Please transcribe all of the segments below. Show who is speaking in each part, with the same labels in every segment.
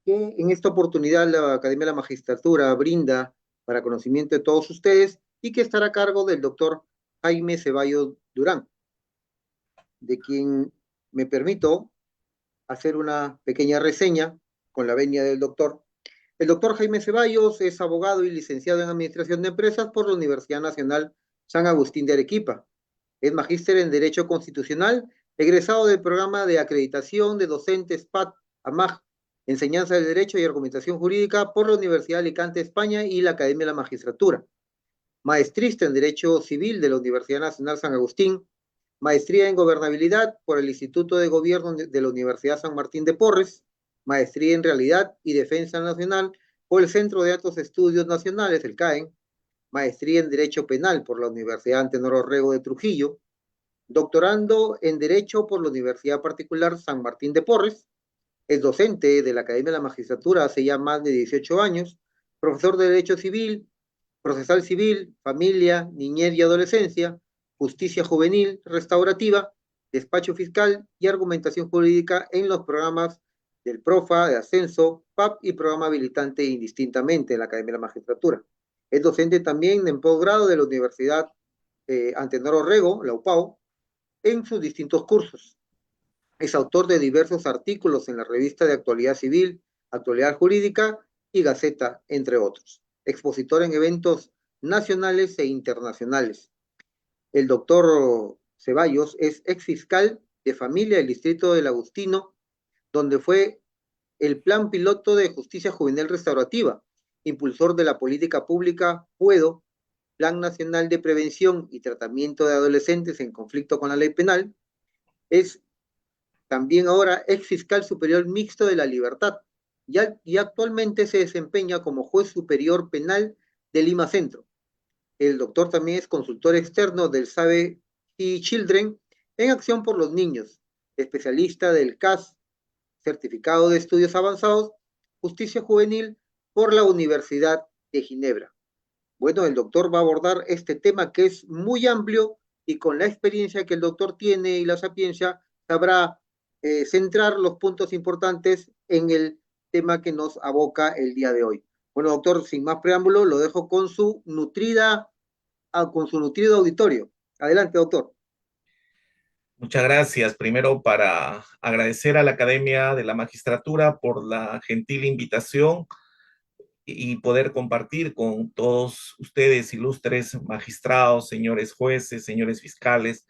Speaker 1: que en esta oportunidad la Academia de la Magistratura brinda para conocimiento de todos ustedes y que estará a cargo del doctor Jaime Ceballos Durán, de quien me permito hacer una pequeña reseña con la venia del doctor. El doctor Jaime Ceballos es abogado y licenciado en Administración de Empresas por la Universidad Nacional San Agustín de Arequipa. Es magíster en Derecho Constitucional, egresado del programa de acreditación de docentes PAT-AMAG, Enseñanza del Derecho y Argumentación Jurídica por la Universidad de Alicante, España y la Academia de la Magistratura. Maestrista en Derecho Civil de la Universidad Nacional San Agustín, maestría en Gobernabilidad por el Instituto de Gobierno de la Universidad San Martín de Porres, maestría en Realidad y Defensa Nacional por el Centro de Altos Estudios Nacionales, el CAEN, maestría en Derecho Penal por la Universidad Antenor Orrego de Trujillo, doctorando en Derecho por la Universidad Particular San Martín de Porres, es docente de la Academia de la Magistratura hace ya más de 18 años, profesor de Derecho Civil, Procesal Civil, Familia, Niñez y Adolescencia, Justicia Juvenil, Restaurativa, Despacho Fiscal y Argumentación Jurídica en los programas del PROFA, de Ascenso, PAP y Programa Habilitante indistintamente en la Academia de la Magistratura. Es docente también en posgrado de la Universidad Antenor Orrego, la UPAO, en sus distintos cursos. Es autor de diversos artículos en la revista de Actualidad Civil, Actualidad Jurídica y Gaceta, entre otros. Expositor en eventos nacionales e internacionales. El doctor Ceballos es exfiscal de familia del distrito del Agustino, donde fue el plan piloto de justicia juvenil restaurativa, impulsor de la política pública PUEDO, Plan Nacional de Prevención y Tratamiento de Adolescentes en Conflicto con la Ley Penal. Es también ahora ex fiscal superior mixto de la Libertad y actualmente se desempeña como juez superior penal de Lima Centro. El doctor también es consultor externo del Save y Children en Acción por los Niños, especialista del CAS, Certificado de Estudios Avanzados, Justicia Juvenil por la Universidad de Ginebra. Bueno, el doctor va a abordar este tema que es muy amplio y con la experiencia que el doctor tiene y la sapiencia sabrá centrar los puntos importantes en el tema que nos aboca el día de hoy. Bueno, doctor, sin más preámbulo, lo dejo con su con su nutrido auditorio. Adelante, doctor.
Speaker 2: Muchas gracias. Primero, para agradecer a la Academia de la Magistratura por la gentil invitación y poder compartir con todos ustedes, ilustres magistrados, señores jueces, señores fiscales,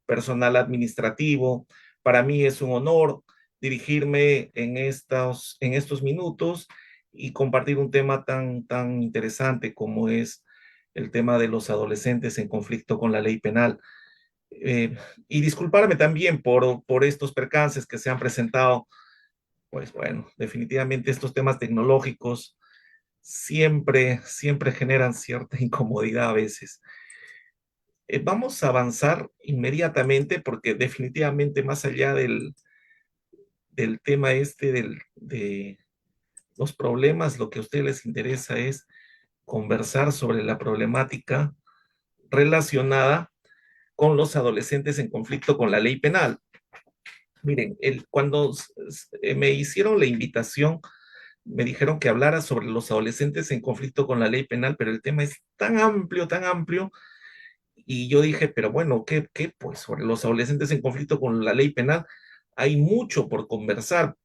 Speaker 2: personal administrativo. Para mí es un honor dirigirme en estos minutos y compartir un tema tan interesante como es el tema de los adolescentes en conflicto con la ley penal. Y disculparme también por estos percances que se han presentado. Pues bueno, definitivamente estos temas tecnológicos siempre generan cierta incomodidad a veces. Vamos a avanzar inmediatamente porque definitivamente más allá del tema de los problemas, lo que a ustedes les interesa es conversar sobre la problemática relacionada con los adolescentes en conflicto con la ley penal. Miren, cuando me hicieron la invitación, me dijeron que hablara sobre los adolescentes en conflicto con la ley penal, pero el tema es tan amplio, y yo dije, pero bueno, ¿qué? Pues sobre los adolescentes en conflicto con la ley penal hay mucho por conversar.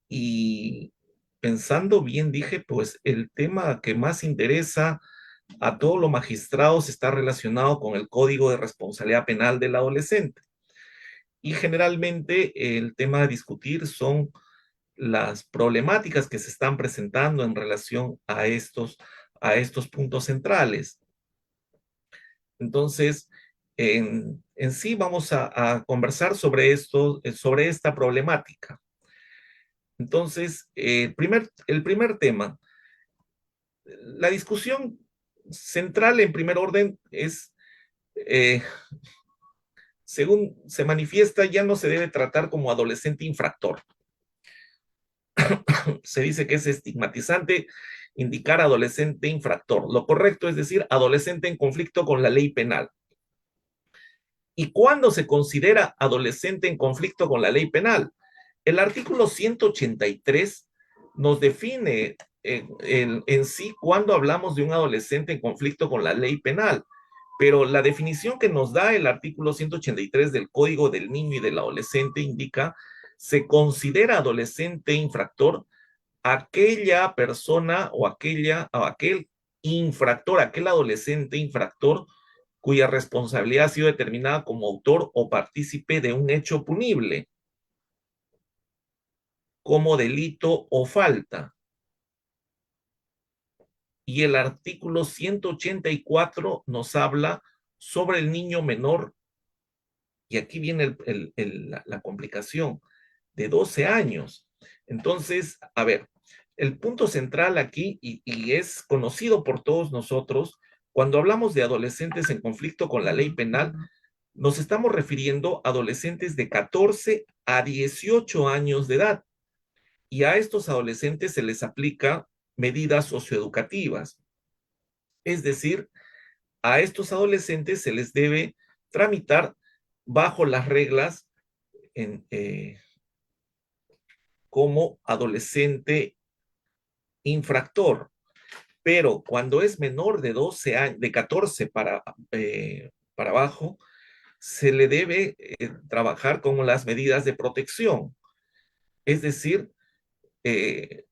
Speaker 2: Y pensando bien, dije, pues el tema que más interesa a todos los magistrados está relacionado con el Código de Responsabilidad Penal del Adolescente. Y generalmente el tema a discutir son las problemáticas que se están presentando en relación a estos puntos centrales. Entonces, en sí vamos a conversar sobre esto, sobre esta problemática. Entonces, el primer tema, la discusión central en primer orden es, según se manifiesta, ya no se debe tratar como adolescente infractor. Se dice que es estigmatizante indicar adolescente infractor. Lo correcto es decir adolescente en conflicto con la ley penal. ¿Y cuándo se considera adolescente en conflicto con la ley penal? El artículo 183 nos define en sí cuando hablamos de un adolescente en conflicto con la ley penal. Pero la definición que nos da el artículo 183 del Código del Niño y del Adolescente indica: se considera adolescente infractor aquella persona o aquel infractor, aquel adolescente infractor cuya responsabilidad ha sido determinada como autor o partícipe de un hecho punible, como delito o falta. Y el artículo 184 nos habla sobre el niño menor, y aquí viene la complicación, de 12 años. Entonces, a ver, el punto central aquí, y es conocido por todos nosotros, cuando hablamos de adolescentes en conflicto con la ley penal, nos estamos refiriendo a adolescentes de 14 a 18 años de edad. Y a estos adolescentes se les aplica medidas socioeducativas. Es decir, a estos adolescentes se les debe tramitar bajo las reglas en, como adolescente infractor. Pero cuando es menor de 12 años, de 14 para abajo, se le debe trabajar con las medidas de protección. Es decir, eh,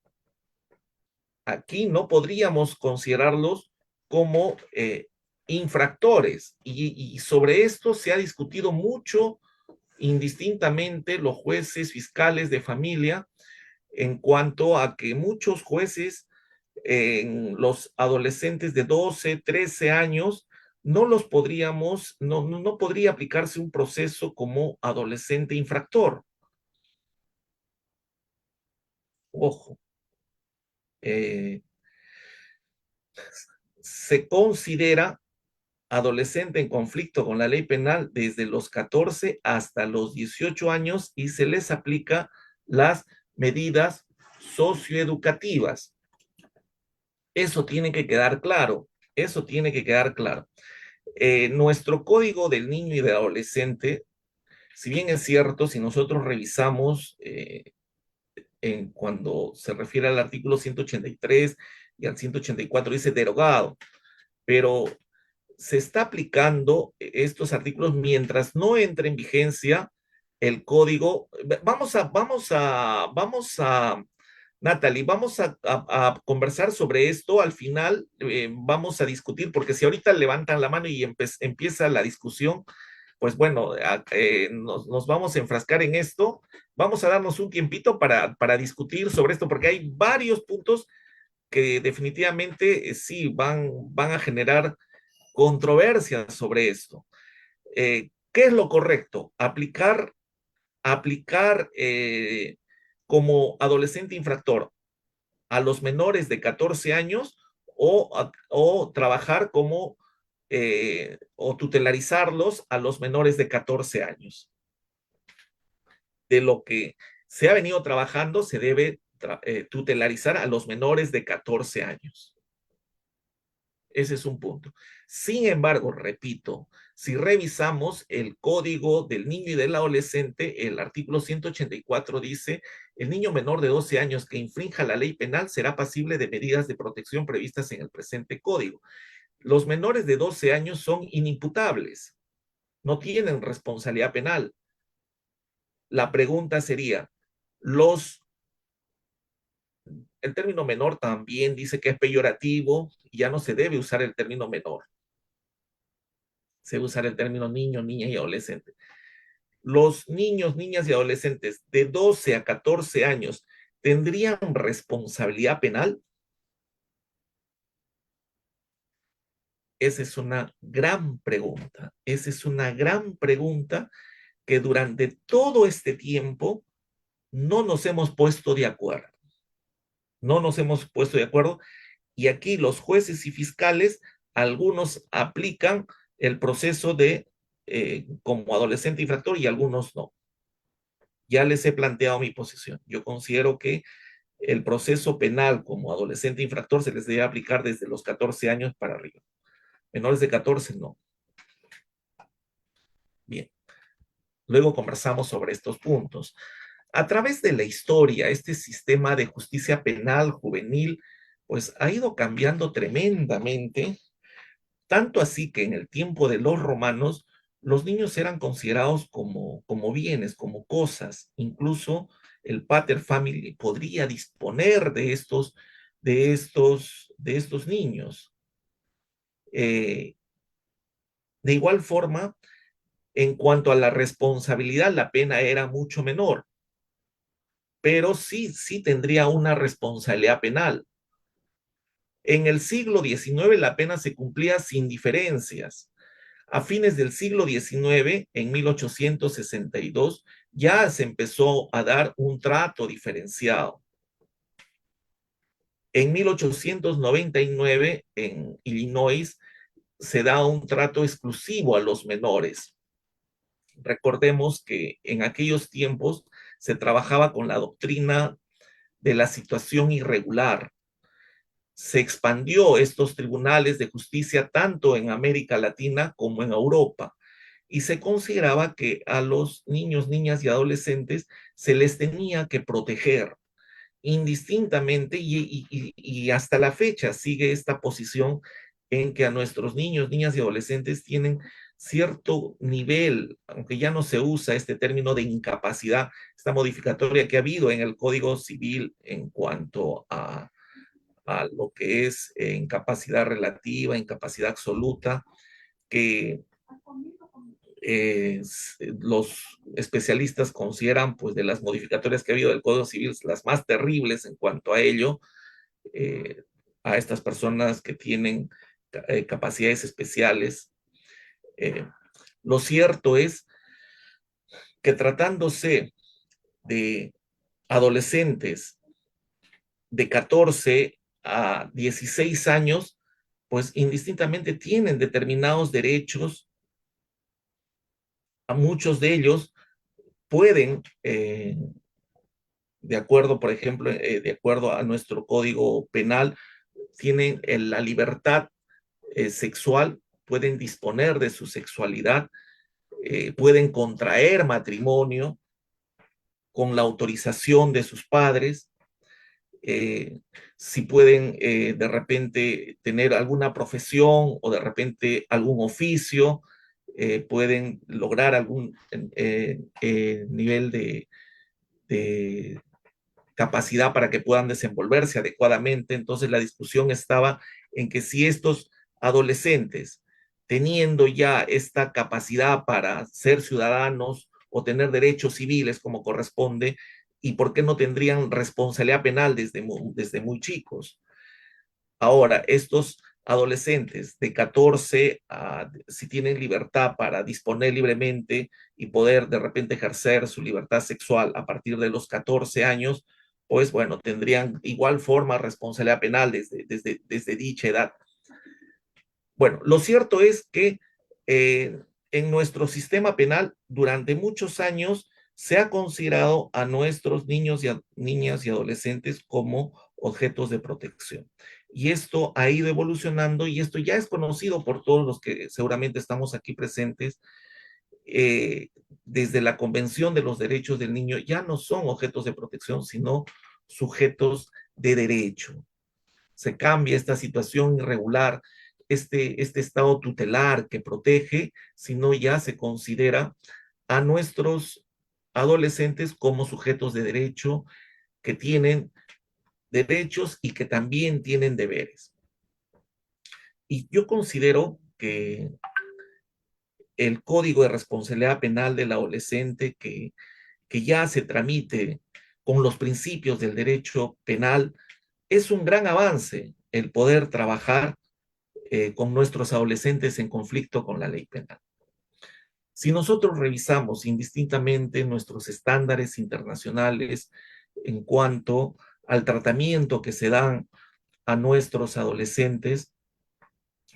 Speaker 2: aquí no podríamos considerarlos como infractores. Y sobre esto se ha discutido mucho, indistintamente, los jueces fiscales de familia, en cuanto a que muchos jueces en los adolescentes de 12, 13 años, no los podríamos, no podría aplicarse un proceso como adolescente infractor. Ojo, eh, se considera adolescente en conflicto con la ley penal desde los 14 hasta los 18 años y se les aplica las medidas socioeducativas. Eso tiene que quedar claro, eso tiene que quedar claro. Nuestro código del niño y del adolescente, si bien es cierto, si nosotros revisamos cuando se refiere al artículo 183 y al 184, dice derogado, pero se está aplicando estos artículos mientras no entre en vigencia el código. Natalie, vamos a conversar sobre esto. Al final vamos a discutir, porque si ahorita levantan la mano y empieza la discusión, pues bueno, nos vamos a enfrascar en esto. Vamos a darnos un tiempito para discutir sobre esto, porque hay varios puntos que definitivamente sí van a generar controversia sobre esto. ¿Qué es lo correcto? Aplicar como adolescente infractor a los menores de 14 años o trabajar como o tutelarizarlos a los menores de 14 años. De lo que se ha venido trabajando, se debe tutelarizar a los menores de 14 años. Ese es un punto. Sin embargo, repito, si revisamos el Código del Niño y del Adolescente, el artículo 184 dice: el niño menor de 12 años que infrinja la ley penal será pasible de medidas de protección previstas en el presente código. Los menores de 12 años son inimputables, no tienen responsabilidad penal. La pregunta sería, el término menor también dice que es peyorativo y ya no se debe usar el término menor. Se debe usar el término niño, niña y adolescente. Los niños, niñas y adolescentes de 12 a 14 años tendrían responsabilidad penal. Esa es una gran pregunta. Esa es una gran pregunta que durante todo este tiempo no nos hemos puesto de acuerdo. No nos hemos puesto de acuerdo. Y aquí los jueces y fiscales, algunos aplican el proceso de como adolescente infractor y algunos no. Ya les he planteado mi posición. Yo considero que el proceso penal como adolescente infractor se les debe aplicar desde los 14 años para arriba. Menores de 14 no. Bien. Luego conversamos sobre estos puntos. A través de la historia, este sistema de justicia penal juvenil, pues ha ido cambiando tremendamente, tanto así que en el tiempo de los romanos, los niños eran considerados como bienes, como cosas. Incluso el pater family podría disponer de estos niños. Eh, de igual forma, en cuanto a la responsabilidad, la pena era mucho menor, pero sí tendría una responsabilidad penal. En el siglo XIX la pena se cumplía sin diferencias. A fines del siglo XIX, en 1862, ya se empezó a dar un trato diferenciado. En 1899, en Illinois, se da un trato exclusivo a los menores. Recordemos que en aquellos tiempos se trabajaba con la doctrina de la situación irregular. Se expandió estos tribunales de justicia tanto en América Latina como en Europa y se consideraba que a los niños, niñas y adolescentes se les tenía que proteger indistintamente y hasta la fecha sigue esta posición en que a nuestros niños, niñas y adolescentes tienen cierto nivel, aunque ya no se usa este término de incapacidad, esta modificatoria que ha habido en el Código Civil en cuanto a lo que es incapacidad relativa, incapacidad absoluta, que los especialistas consideran, pues, de las modificatorias que ha habido del Código Civil, las más terribles en cuanto a ello, eh, a estas personas que tienen capacidades especiales. Eh, lo cierto es que tratándose de adolescentes de 14 a 16 años, pues indistintamente tienen determinados derechos, a muchos de ellos pueden, de acuerdo, por ejemplo, de acuerdo a nuestro código penal, tienen la libertad sexual, pueden disponer de su sexualidad, pueden contraer matrimonio con la autorización de sus padres, si pueden de repente tener alguna profesión o de repente algún oficio, pueden lograr algún nivel de capacidad para que puedan desenvolverse adecuadamente. Entonces la discusión estaba en que si estos adolescentes, teniendo ya esta capacidad para ser ciudadanos o tener derechos civiles como corresponde, y por qué no tendrían responsabilidad penal desde muy chicos. Ahora, estos adolescentes de 14 a, si tienen libertad para disponer libremente y poder de repente ejercer su libertad sexual a partir de los 14 años, pues bueno, tendrían igual forma responsabilidad penal desde dicha edad. Bueno, lo cierto es que en nuestro sistema penal durante muchos años se ha considerado a nuestros niños y niñas y adolescentes como objetos de protección. Y esto ha ido evolucionando y esto ya es conocido por todos los que seguramente estamos aquí presentes. eh, Desde la Convención de los Derechos del Niño ya no son objetos de protección, sino sujetos de derecho. Se cambia esta situación irregular, este estado tutelar que protege, sino ya se considera a nuestros adolescentes como sujetos de derecho que tienen derechos y que también tienen deberes. Y yo considero que el Código de Responsabilidad Penal del Adolescente que ya se tramite con los principios del derecho penal es un gran avance el poder trabajar con nuestros adolescentes en conflicto con la ley penal. Si nosotros revisamos indistintamente nuestros estándares internacionales en cuanto al tratamiento que se dan a nuestros adolescentes,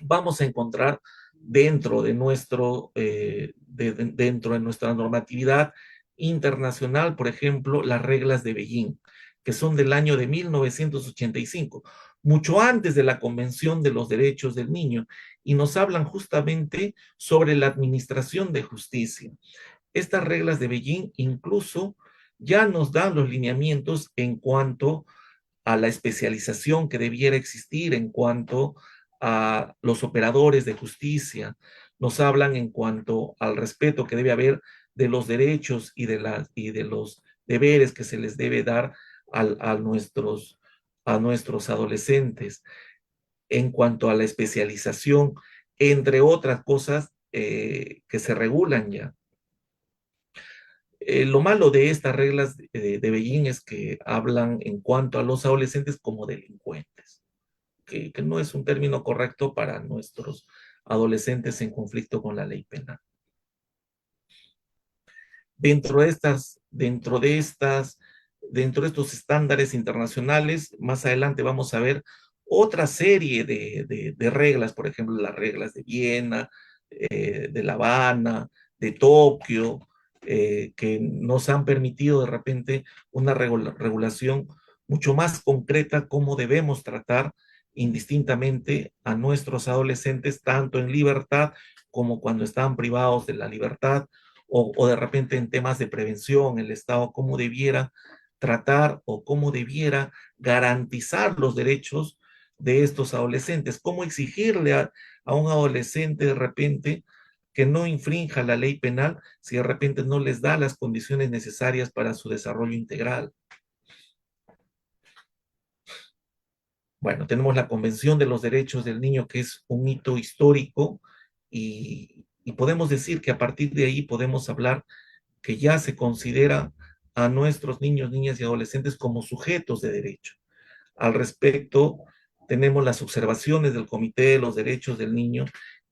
Speaker 2: vamos a encontrar dentro de nuestra normatividad internacional, por ejemplo, las reglas de Beijing, que son del año de 1985, mucho antes de la Convención de los Derechos del Niño, y nos hablan justamente sobre la administración de justicia. Estas reglas de Beijing incluso ya nos dan los lineamientos en cuanto a la especialización que debiera existir, en cuanto a los operadores de justicia, nos hablan en cuanto al respeto que debe haber de los derechos y de los deberes que se les debe dar a nuestros adolescentes, en cuanto a la especialización, entre otras cosas que se regulan ya. Lo malo de estas reglas de Beijing es que hablan en cuanto a los adolescentes como delincuentes, que no es un término correcto para nuestros adolescentes en conflicto con la ley penal. Dentro de estos estándares internacionales, más adelante vamos a ver otra serie de reglas, por ejemplo, las reglas de Viena, de La Habana, de Tokio, que nos han permitido de repente una regulación mucho más concreta cómo debemos tratar indistintamente a nuestros adolescentes, tanto en libertad como cuando están privados de la libertad, o de repente en temas de prevención, el Estado cómo debiera tratar o cómo debiera garantizar los derechos de estos adolescentes, cómo exigirle a un adolescente de repente que no infrinja la ley penal si de repente no les da las condiciones necesarias para su desarrollo integral. Bueno, tenemos la Convención de los Derechos del Niño, que es un hito histórico, y podemos decir que a partir de ahí podemos hablar que ya se considera a nuestros niños, niñas y adolescentes como sujetos de derecho. Al respecto, tenemos las observaciones del Comité de los Derechos del Niño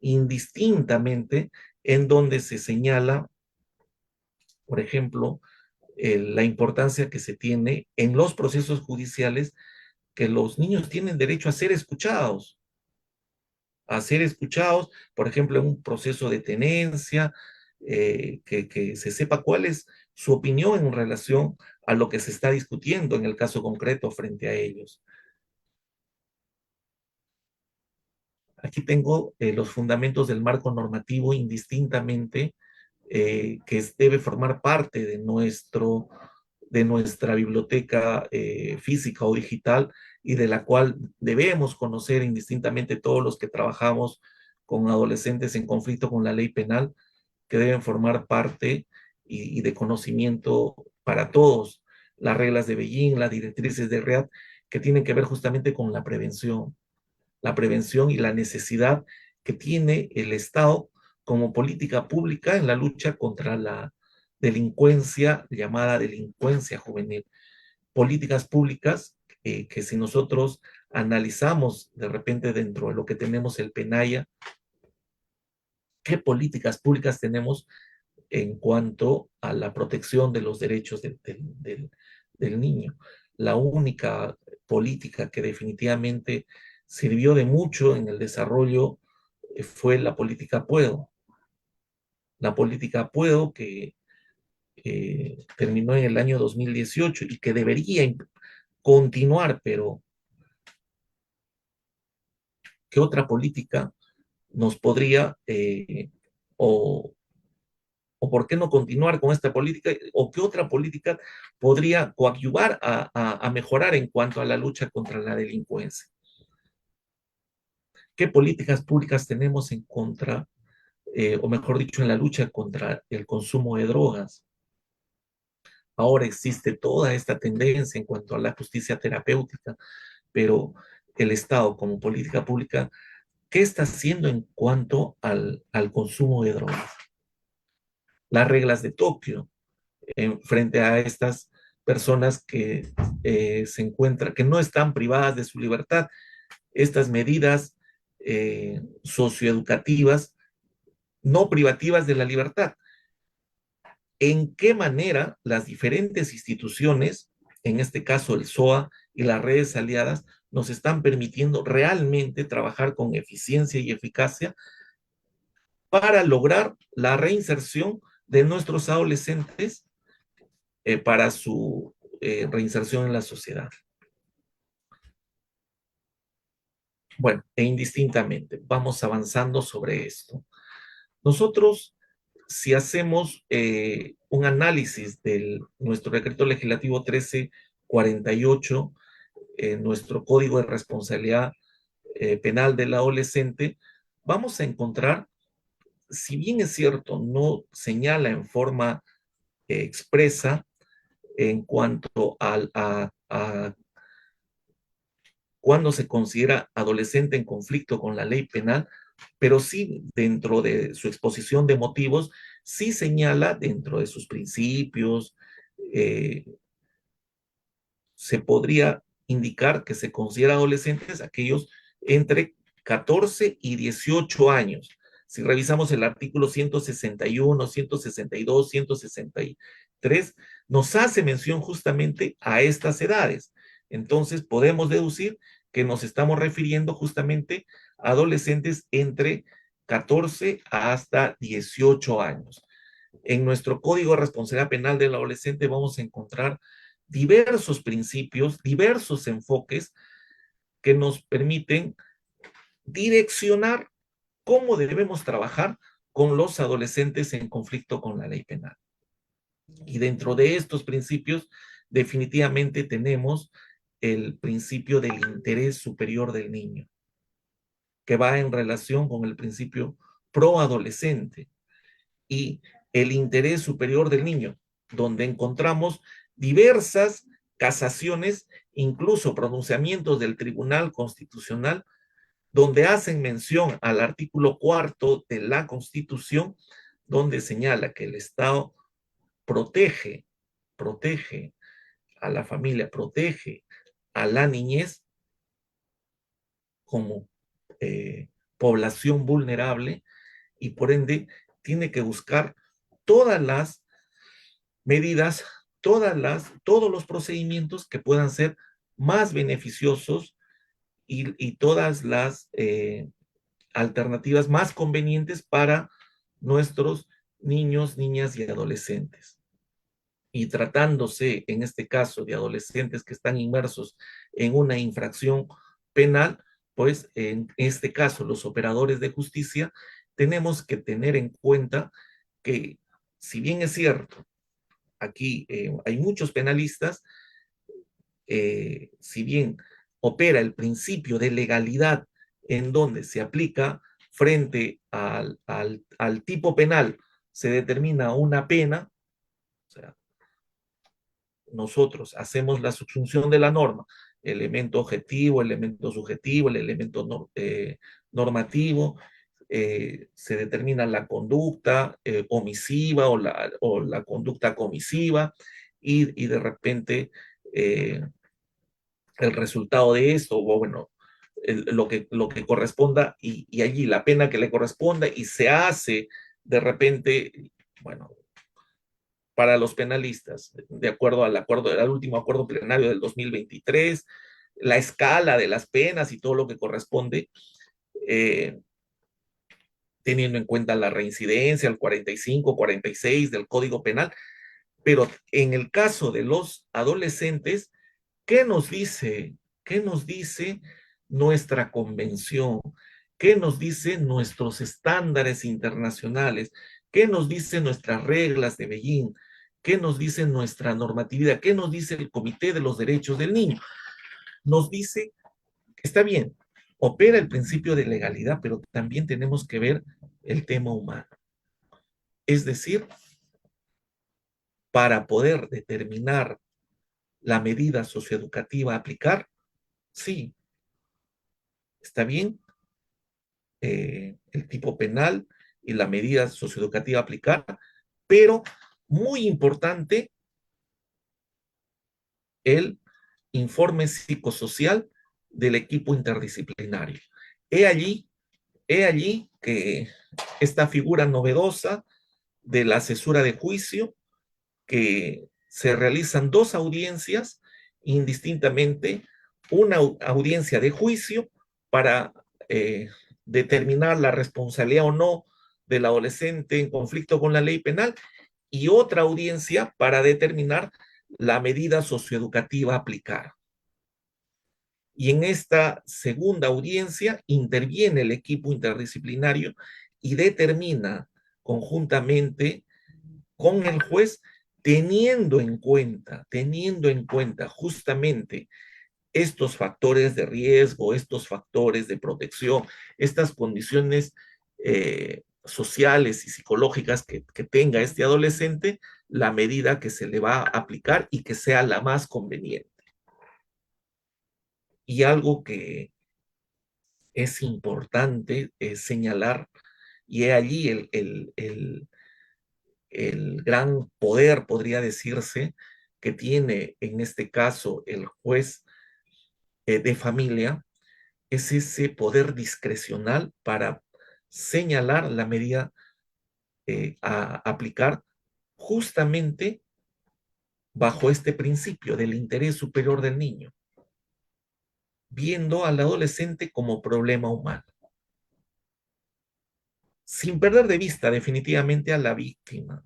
Speaker 2: indistintamente, en donde se señala, por ejemplo, la importancia que se tiene en los procesos judiciales, que los niños tienen derecho a ser escuchados, por ejemplo, en un proceso de tenencia, que se sepa cuál es su opinión en relación a lo que se está discutiendo en el caso concreto frente a ellos. Aquí tengo los fundamentos del marco normativo indistintamente, que debe formar parte de nuestra biblioteca física o digital, y de la cual debemos conocer indistintamente todos los que trabajamos con adolescentes en conflicto con la ley penal, que deben formar parte y de conocimiento para todos, las reglas de Beijing, las directrices de READ, que tienen que ver justamente con la prevención y la necesidad que tiene el Estado como política pública en la lucha contra la delincuencia, llamada delincuencia juvenil. Políticas públicas que si nosotros analizamos de repente dentro de lo que tenemos el PENAYA, qué políticas públicas tenemos en cuanto a la protección de los derechos del niño. La única política que definitivamente sirvió de mucho en el desarrollo fue la política Puedo. La política Puedo que terminó en el año 2018 y que debería continuar, pero ¿qué otra política nos podría o o por qué no continuar con esta política, o qué otra política podría coadyuvar a mejorar en cuanto a la lucha contra la delincuencia? ¿Qué políticas públicas tenemos en contra, o mejor dicho, en la lucha contra el consumo de drogas? Ahora existe toda esta tendencia en cuanto a la justicia terapéutica, pero el Estado como política pública, ¿qué está haciendo en cuanto al consumo de drogas? Las reglas de Tokio, frente a estas personas que se encuentran, que no están privadas de su libertad. Estas medidas socioeducativas, no privativas de la libertad. ¿En qué manera las diferentes instituciones, en este caso el SOA y las redes aliadas, nos están permitiendo realmente trabajar con eficiencia y eficacia para lograr la reinserción de nuestros adolescentes para su reinserción en la sociedad? Bueno, e indistintamente, vamos avanzando sobre esto. Nosotros si hacemos un análisis de nuestro decreto legislativo 1348, nuestro Código de Responsabilidad Penal del Adolescente, vamos a encontrar, si bien es cierto, no señala en forma expresa en cuanto a cuando se considera adolescente en conflicto con la ley penal, pero sí dentro de su exposición de motivos, sí señala dentro de sus principios, eh, se podría indicar que se considera adolescentes aquellos entre 14 y 18 años. Si revisamos el artículo 161, 162, 163, nos hace mención justamente a estas edades. Entonces podemos deducir que nos estamos refiriendo justamente a adolescentes entre 14 hasta 18 años. En nuestro Código de Responsabilidad Penal del Adolescente vamos a encontrar diversos principios, diversos enfoques que nos permiten direccionar cómo debemos trabajar con los adolescentes en conflicto con la ley penal. Y dentro de estos principios, definitivamente tenemos el principio del interés superior del niño, que va en relación con el principio pro-adolescente, y el interés superior del niño, donde encontramos diversas casaciones, incluso pronunciamientos del Tribunal Constitucional, donde hacen mención al artículo 4 de la Constitución, donde señala que el Estado protege, protege a la familia, protege a la niñez como población vulnerable, y por ende tiene que buscar todas las medidas, todos los procedimientos que puedan ser más beneficiosos, y todas las alternativas más convenientes para nuestros niños, niñas y adolescentes. Y tratándose, en este caso, de adolescentes que están inmersos en una infracción penal, pues en este caso los operadores de justicia tenemos que tener en cuenta que, si bien es cierto, aquí hay muchos penalistas, si bien opera el principio de legalidad en donde se aplica frente al tipo penal, se determina una pena, o sea, nosotros hacemos la subsunción de la norma, elemento objetivo, elemento subjetivo, el elemento normativo, se determina la conducta omisiva o la conducta comisiva, y de repente el resultado de esto, o bueno, lo que corresponda, y allí la pena que le corresponda, y se hace de repente, bueno, para los penalistas, de acuerdo al último acuerdo plenario del 2023, la escala de las penas y todo lo que corresponde, eh, teniendo en cuenta la reincidencia, el 45, 46 del Código Penal. Pero en el caso de los adolescentes, ¿qué nos dice? ¿Qué nos dice nuestra convención? ¿Qué nos dicen nuestros estándares internacionales? ¿Qué nos dicen nuestras reglas de Beijing? ¿Qué nos dice nuestra normatividad? ¿Qué nos dice el Comité de los Derechos del Niño? Nos dice que está bien, opera el principio de legalidad, pero también tenemos que ver el tema humano. Es decir, para poder determinar la medida socioeducativa a aplicar, sí, está bien, el tipo penal y la medida socioeducativa a aplicar, pero muy importante el informe psicosocial del equipo interdisciplinario. He allí, he allí que esta figura novedosa de la asesora de juicio, que se realizan dos audiencias indistintamente, una audiencia de juicio para determinar la responsabilidad o no del adolescente en conflicto con la ley penal, y otra audiencia para determinar la medida socioeducativa a aplicar. Y en esta segunda audiencia interviene el equipo interdisciplinario y determina conjuntamente con el juez, teniendo en cuenta justamente estos factores de riesgo, estos factores de protección, estas condiciones sociales y psicológicas que tenga este adolescente, la medida que se le va a aplicar y que sea la más conveniente. Y algo que es importante señalar, y he allí el gran poder, podría decirse, que tiene en este caso el juez de familia, es ese poder discrecional para señalar la medida a aplicar justamente bajo este principio del interés superior del niño, viendo al adolescente como problema humano, sin perder de vista definitivamente a la víctima.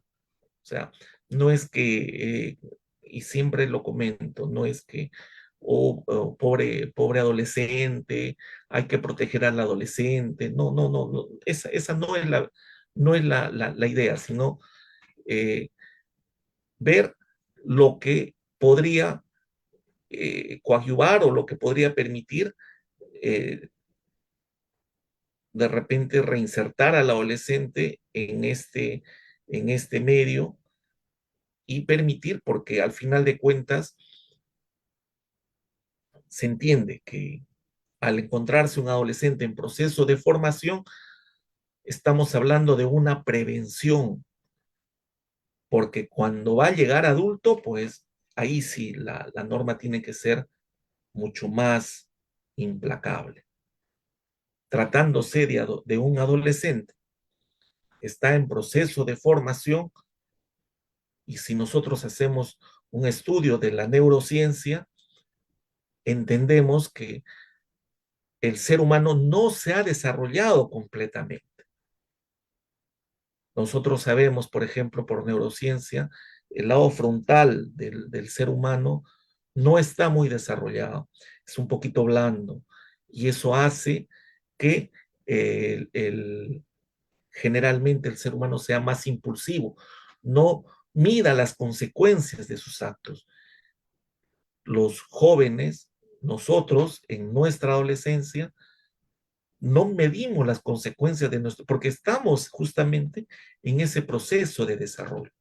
Speaker 2: O sea, no es que, y siempre lo comento, no es que, pobre adolescente, hay que proteger al adolescente. No, no, no, no. Esa no es la idea, sino eh, ver lo que podría coadyuvar o lo que podría permitir eh, de repente reinsertar al adolescente en este medio y permitir, porque al final de cuentas se entiende que al encontrarse un adolescente en proceso de formación, estamos hablando de una prevención, porque cuando va a llegar adulto, pues ahí sí la norma tiene que ser mucho más implacable. Tratándose de un adolescente, está en proceso de formación, y si nosotros hacemos un estudio de la neurociencia, entendemos que el ser humano no se ha desarrollado completamente. Nosotros sabemos, por ejemplo, por neurociencia, el lado frontal del ser humano no está muy desarrollado, es un poquito blando, y eso hace que generalmente el ser humano sea más impulsivo, no mida las consecuencias de sus actos. Los jóvenes, nosotros en nuestra adolescencia, no medimos las consecuencias de nuestro, porque estamos justamente en ese proceso de desarrollo.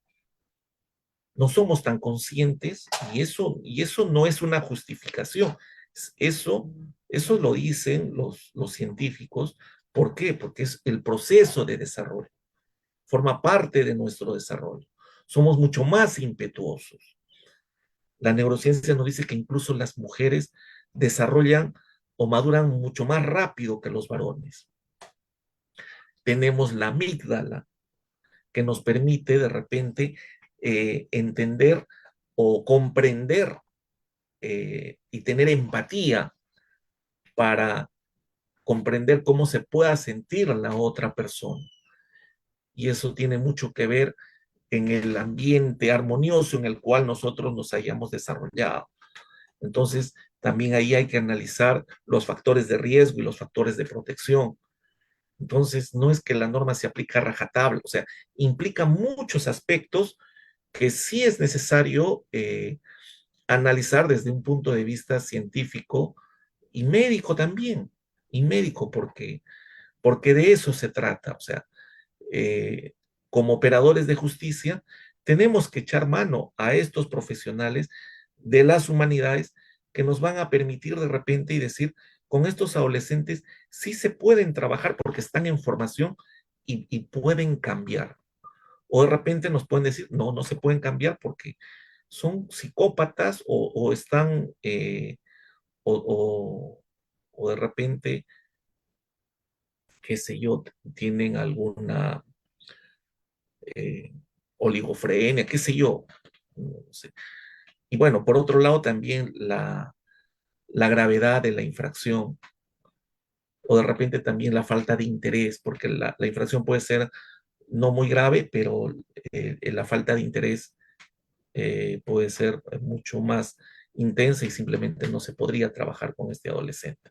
Speaker 2: No somos tan conscientes y eso no es una justificación. Eso, eso lo dicen los científicos. ¿Por qué? Porque es el proceso de desarrollo. Forma parte de nuestro desarrollo. Somos mucho más impetuosos. La neurociencia nos dice que incluso las mujeres desarrollan o maduran mucho más rápido que los varones. Tenemos la amígdala, que nos permite de repente entender o comprender y tener empatía para comprender cómo se pueda sentir la otra persona. Y eso tiene mucho que ver en el ambiente armonioso en el cual nosotros nos hayamos desarrollado. Entonces, también ahí hay que analizar los factores de riesgo y los factores de protección. Entonces, no es que la norma se aplica a rajatabla, o sea, implica muchos aspectos que sí es necesario analizar desde un punto de vista científico y médico también, y médico porque de eso se trata, o sea, eh, como operadores de justicia, tenemos que echar mano a estos profesionales de las humanidades que nos van a permitir de repente y decir, con estos adolescentes sí se pueden trabajar porque están en formación y pueden cambiar. O de repente nos pueden decir, no, no se pueden cambiar porque son psicópatas o están, o, o de repente, qué sé yo, tienen alguna eh, oligofrenia, qué sé yo. No sé. Y bueno, por otro lado también la gravedad de la infracción o de repente también la falta de interés, porque la infracción puede ser no muy grave, pero la falta de interés puede ser mucho más intensa y simplemente no se podría trabajar con este adolescente.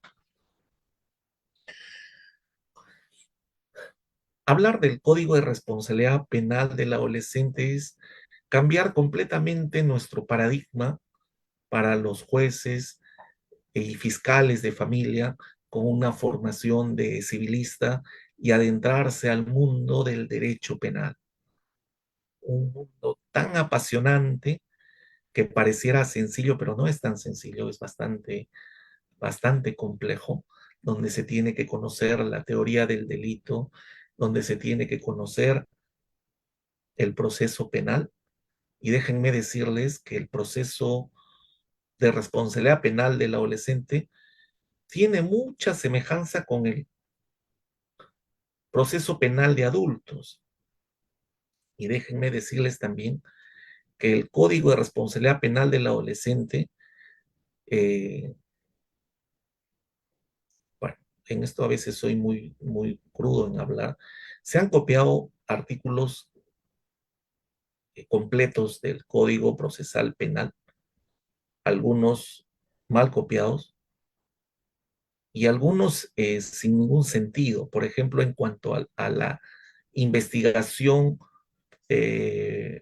Speaker 2: Hablar del Código de Responsabilidad Penal del adolescente es cambiar completamente nuestro paradigma para los jueces y fiscales de familia con una formación de civilista y adentrarse al mundo del derecho penal. Un mundo tan apasionante que pareciera sencillo, pero no es tan sencillo, es bastante complejo, donde se tiene que conocer la teoría del delito, donde se tiene que conocer el proceso penal. Y déjenme decirles que el proceso de responsabilidad penal del adolescente tiene mucha semejanza con el proceso penal de adultos. Y déjenme decirles también que el Código de Responsabilidad Penal del adolescente, eh, bueno, en esto a veces soy muy crudo en hablar, se han copiado artículos completos del Código Procesal Penal, algunos mal copiados y algunos sin ningún sentido. Por ejemplo, en cuanto a la investigación eh,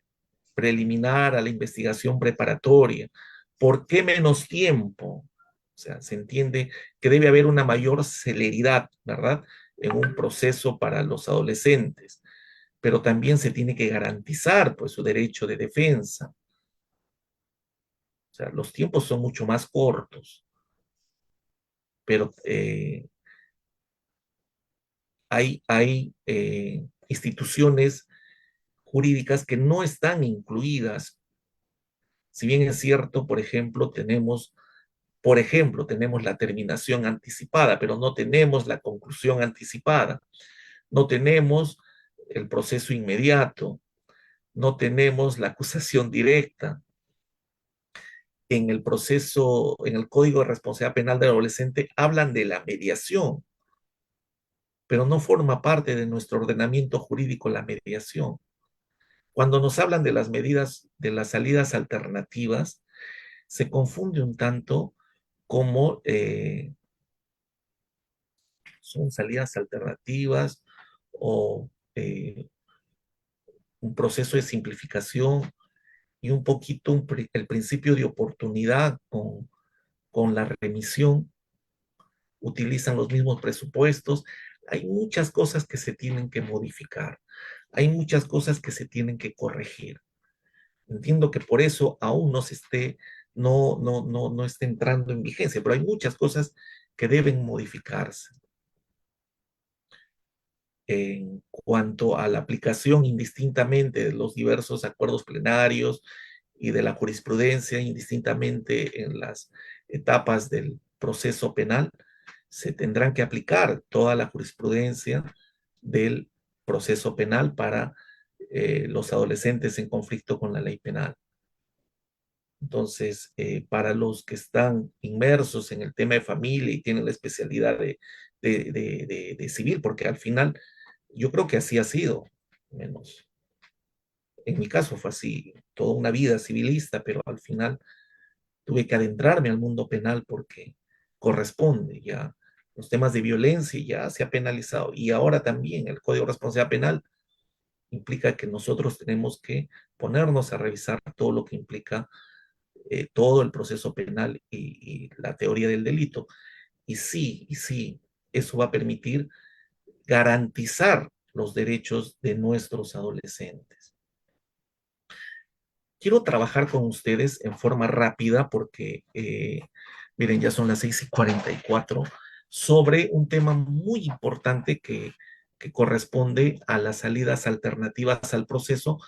Speaker 2: preliminar, a la investigación preparatoria. ¿Por qué menos tiempo? O sea, se entiende que debe haber una mayor celeridad, ¿verdad? En un proceso para los adolescentes, pero también se tiene que garantizar, pues, su derecho de defensa. O sea, los tiempos son mucho más cortos, pero hay instituciones jurídicas que no están incluidas. Si bien es cierto, por ejemplo, tenemos la terminación anticipada, pero no tenemos la conclusión anticipada, no tenemos el proceso inmediato, no tenemos la acusación directa. En el proceso, en el Código de Responsabilidad Penal del Adolescente, hablan de la mediación, pero no forma parte de nuestro ordenamiento jurídico la mediación. Cuando nos hablan de las medidas, de las salidas alternativas, se confunde un tanto como son salidas alternativas o un proceso de simplificación y un poquito el principio de oportunidad con la remisión, utilizan los mismos presupuestos. Hay muchas cosas que se tienen que modificar, hay muchas cosas que se tienen que corregir. Entiendo que por eso aún no esté entrando en vigencia, pero hay muchas cosas que deben modificarse. En cuanto a la aplicación indistintamente de los diversos acuerdos plenarios y de la jurisprudencia, indistintamente en las etapas del proceso penal, se tendrán que aplicar toda la jurisprudencia del proceso penal para los adolescentes en conflicto con la ley penal. Entonces, para los que están inmersos en el tema de familia y tienen la especialidad de civil, porque al final yo creo que así ha sido, menos. En mi caso fue así, toda una vida civilista, pero al final tuve que adentrarme al mundo penal porque corresponde ya. Los temas de violencia ya se ha penalizado y ahora también el Código de Responsabilidad Penal implica que nosotros tenemos que ponernos a revisar todo lo que implica todo el proceso penal y la teoría del delito. Y sí, eso va a permitir garantizar los derechos de nuestros adolescentes. Quiero trabajar con ustedes en forma rápida porque, miren, ya son las 6:44, sobre un tema muy importante que corresponde a las salidas alternativas al proceso,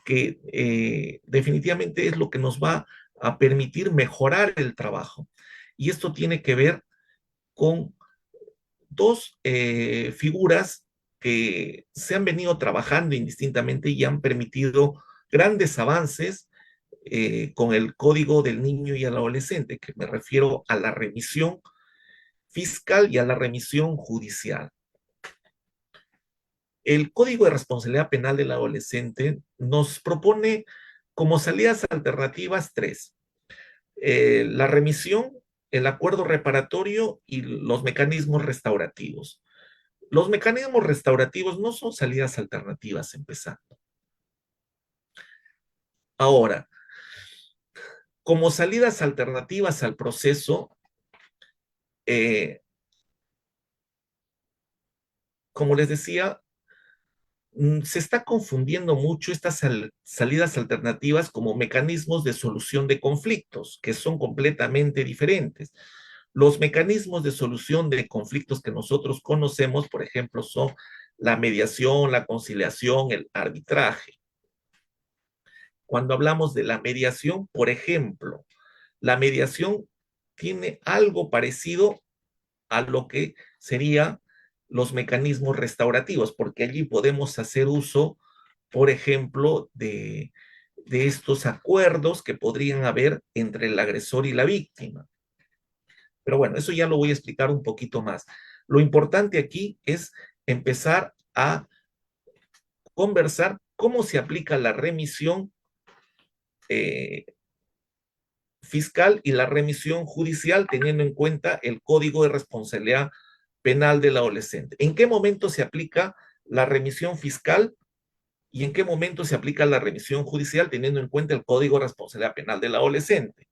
Speaker 2: que definitivamente es lo que nos va a permitir mejorar el trabajo. Y esto tiene que ver con dos figuras que se han venido trabajando indistintamente y han permitido grandes avances con el Código del Niño y el Adolescente, que me refiero a la remisión fiscal y a la remisión judicial. El Código de Responsabilidad Penal del Adolescente nos propone como salidas alternativas tres: la remisión, el acuerdo reparatorio y los mecanismos restaurativos. Los mecanismos restaurativos no son salidas alternativas empezando. Ahora, como salidas alternativas al proceso, eh, como les decía, se está confundiendo mucho estas salidas alternativas como mecanismos de solución de conflictos, que son completamente diferentes. Los mecanismos de solución de conflictos que nosotros conocemos, por ejemplo, son la mediación, la conciliación, el arbitraje. Cuando hablamos de la mediación, por ejemplo, la mediación tiene algo parecido a lo que serían los mecanismos restaurativos, porque allí podemos hacer uso, por ejemplo, de estos acuerdos que podrían haber entre el agresor y la víctima. Pero bueno, eso ya lo voy a explicar un poquito más. Lo importante aquí es empezar a conversar cómo se aplica la remisión eh, fiscal y la remisión judicial teniendo en cuenta el Código de Responsabilidad Penal del Adolescente. ¿En qué momento se aplica la remisión fiscal y en qué momento se aplica la remisión judicial teniendo en cuenta el Código de Responsabilidad Penal del Adolescente?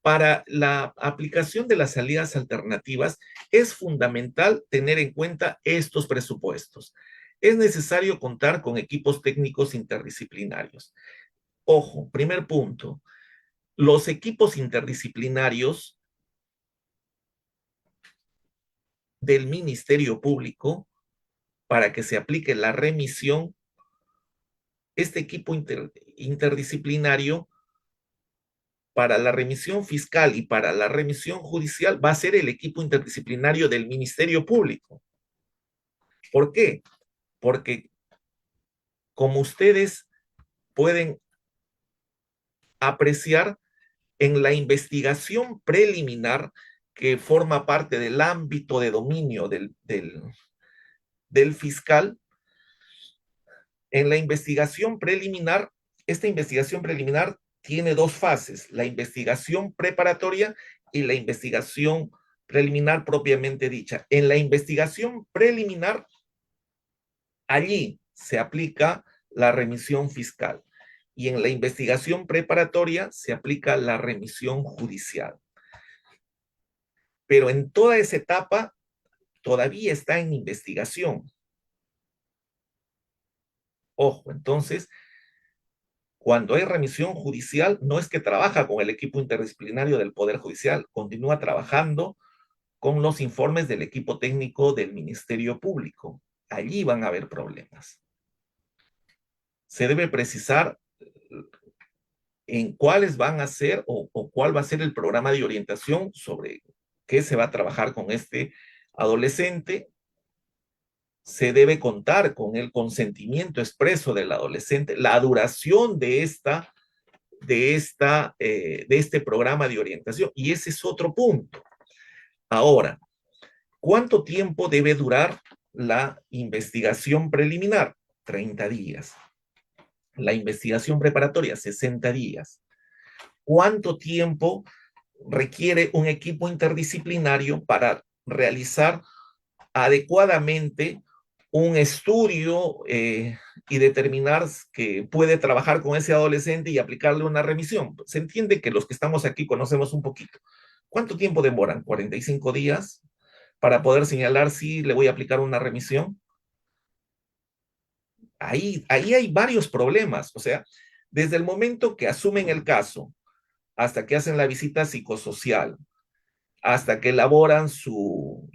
Speaker 2: Para la aplicación de las salidas alternativas es fundamental tener en cuenta estos presupuestos. Es necesario contar con equipos técnicos interdisciplinarios. Ojo, primer punto, los equipos interdisciplinarios del Ministerio Público para que se aplique la remisión, este equipo interdisciplinario para la remisión fiscal y para la remisión judicial va a ser el equipo interdisciplinario del Ministerio Público. ¿Por qué? Porque como ustedes pueden apreciar en la investigación preliminar que forma parte del ámbito de dominio del fiscal, en la investigación preliminar, esta investigación preliminar tiene dos fases, la investigación preparatoria y la investigación preliminar propiamente dicha. En la investigación preliminar, allí se aplica la remisión fiscal y en la investigación preparatoria se aplica la remisión judicial. Pero en toda esa etapa todavía está en investigación. Ojo, entonces, cuando hay remisión judicial, no es que trabaja con el equipo interdisciplinario del Poder Judicial, continúa trabajando con los informes del equipo técnico del Ministerio Público. Allí van a haber problemas. Se debe precisar en cuáles van a ser o cuál va a ser el programa de orientación sobre qué se va a trabajar con este adolescente. Se debe contar con el consentimiento expreso del adolescente, la duración de este programa de orientación. Y ese es otro punto. Ahora, ¿cuánto tiempo debe durar la investigación preliminar? 30 días. La investigación preparatoria, 60 días. ¿Cuánto tiempo requiere un equipo interdisciplinario para realizar adecuadamente un estudio y determinar que puede trabajar con ese adolescente y aplicarle una remisión? Se entiende que los que estamos aquí conocemos un poquito. ¿Cuánto tiempo demoran? 45 días para poder señalar si le voy a aplicar una remisión. Ahí hay varios problemas. O sea, desde el momento que asumen el caso hasta que hacen la visita psicosocial, hasta que elaboran su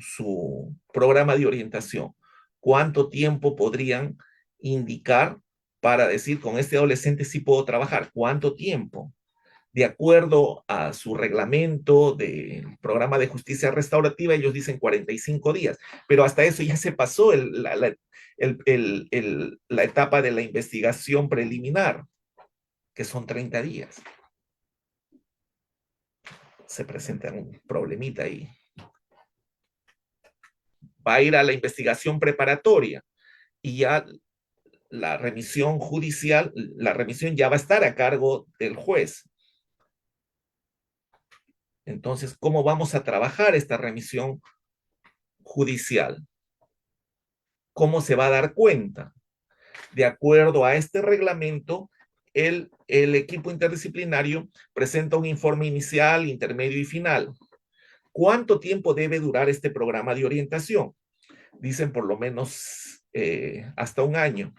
Speaker 2: programa de orientación, ¿cuánto tiempo podrían indicar para decir con este adolescente sí puedo trabajar? ¿Cuánto tiempo? De acuerdo a su reglamento del programa de justicia restaurativa, ellos dicen 45 días, pero hasta eso ya se pasó la etapa de la investigación preliminar, que son 30 días. Se presenta un problemita ahí. Va a ir a la investigación preparatoria y ya la remisión judicial, la remisión ya va a estar a cargo del juez. Entonces, ¿cómo vamos a trabajar esta remisión judicial. ¿Cómo se va a dar cuenta? De acuerdo a este reglamento, el equipo interdisciplinario presenta un informe inicial, intermedio y final. ¿Cuánto tiempo debe durar este programa de orientación? Dicen por lo menos hasta un año.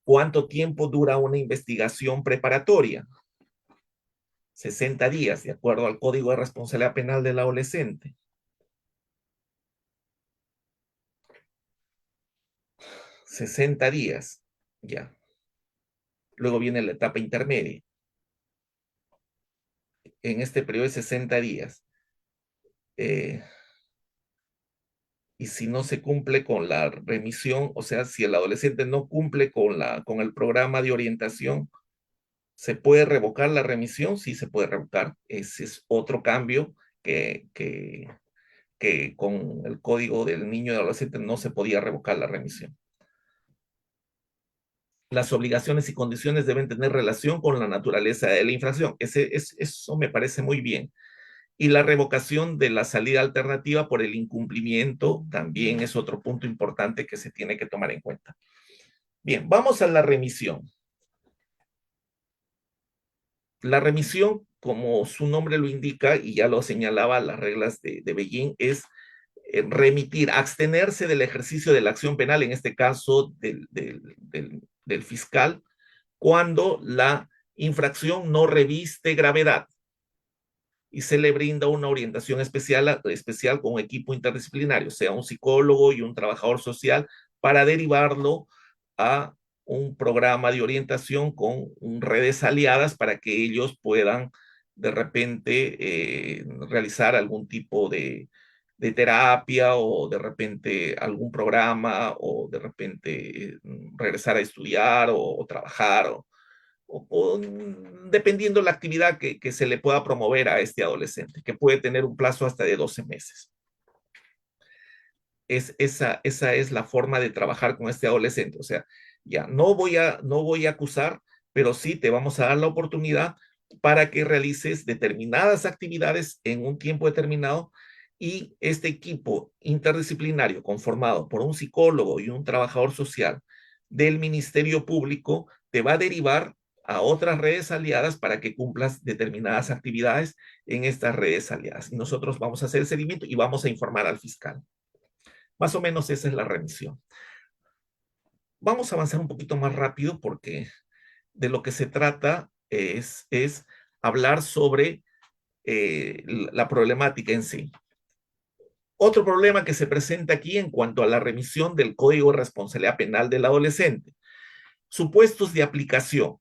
Speaker 2: ¿Cuánto tiempo dura una investigación preparatoria? 60 días, de acuerdo al Código de Responsabilidad Penal del Adolescente. 60 días, ya. Luego viene la etapa intermedia. En este periodo de 60 días. Y si no se cumple con la remisión, o sea, si el adolescente no cumple con el programa de orientación, ¿se puede revocar la remisión? Sí, se puede revocar. Ese es otro cambio que con el Código del Niño y Adolescente no se podía revocar la remisión. Las obligaciones y condiciones deben tener relación con la naturaleza de la infracción. Eso me parece muy bien. Y la revocación de la salida alternativa por el incumplimiento también es otro punto importante que se tiene que tomar en cuenta. Bien, vamos a la remisión. La remisión, como su nombre lo indica, y ya lo señalaba las reglas de Beijing, es remitir, abstenerse del ejercicio de la acción penal, en este caso del fiscal, cuando la infracción no reviste gravedad y se le brinda una orientación especial con un equipo interdisciplinario, sea un psicólogo y un trabajador social, para derivarlo a un programa de orientación con redes aliadas para que ellos puedan de repente realizar algún tipo de terapia o de repente algún programa o de repente regresar a estudiar o trabajar o dependiendo la actividad que se le pueda promover a este adolescente, que puede tener un plazo hasta de 12 meses. Esa es la forma de trabajar con este adolescente. O sea, ya no voy a acusar, pero sí te vamos a dar la oportunidad para que realices determinadas actividades en un tiempo determinado y este equipo interdisciplinario conformado por un psicólogo y un trabajador social del Ministerio Público te va a derivar a otras redes aliadas para que cumplas determinadas actividades en estas redes aliadas. Y nosotros vamos a hacer el seguimiento y vamos a informar al fiscal. Más o menos esa es la remisión. Vamos a avanzar un poquito más rápido porque de lo que se trata es hablar sobre la problemática en sí. Otro problema que se presenta aquí en cuanto a la remisión del Código de Responsabilidad Penal del Adolescente. Supuestos de aplicación.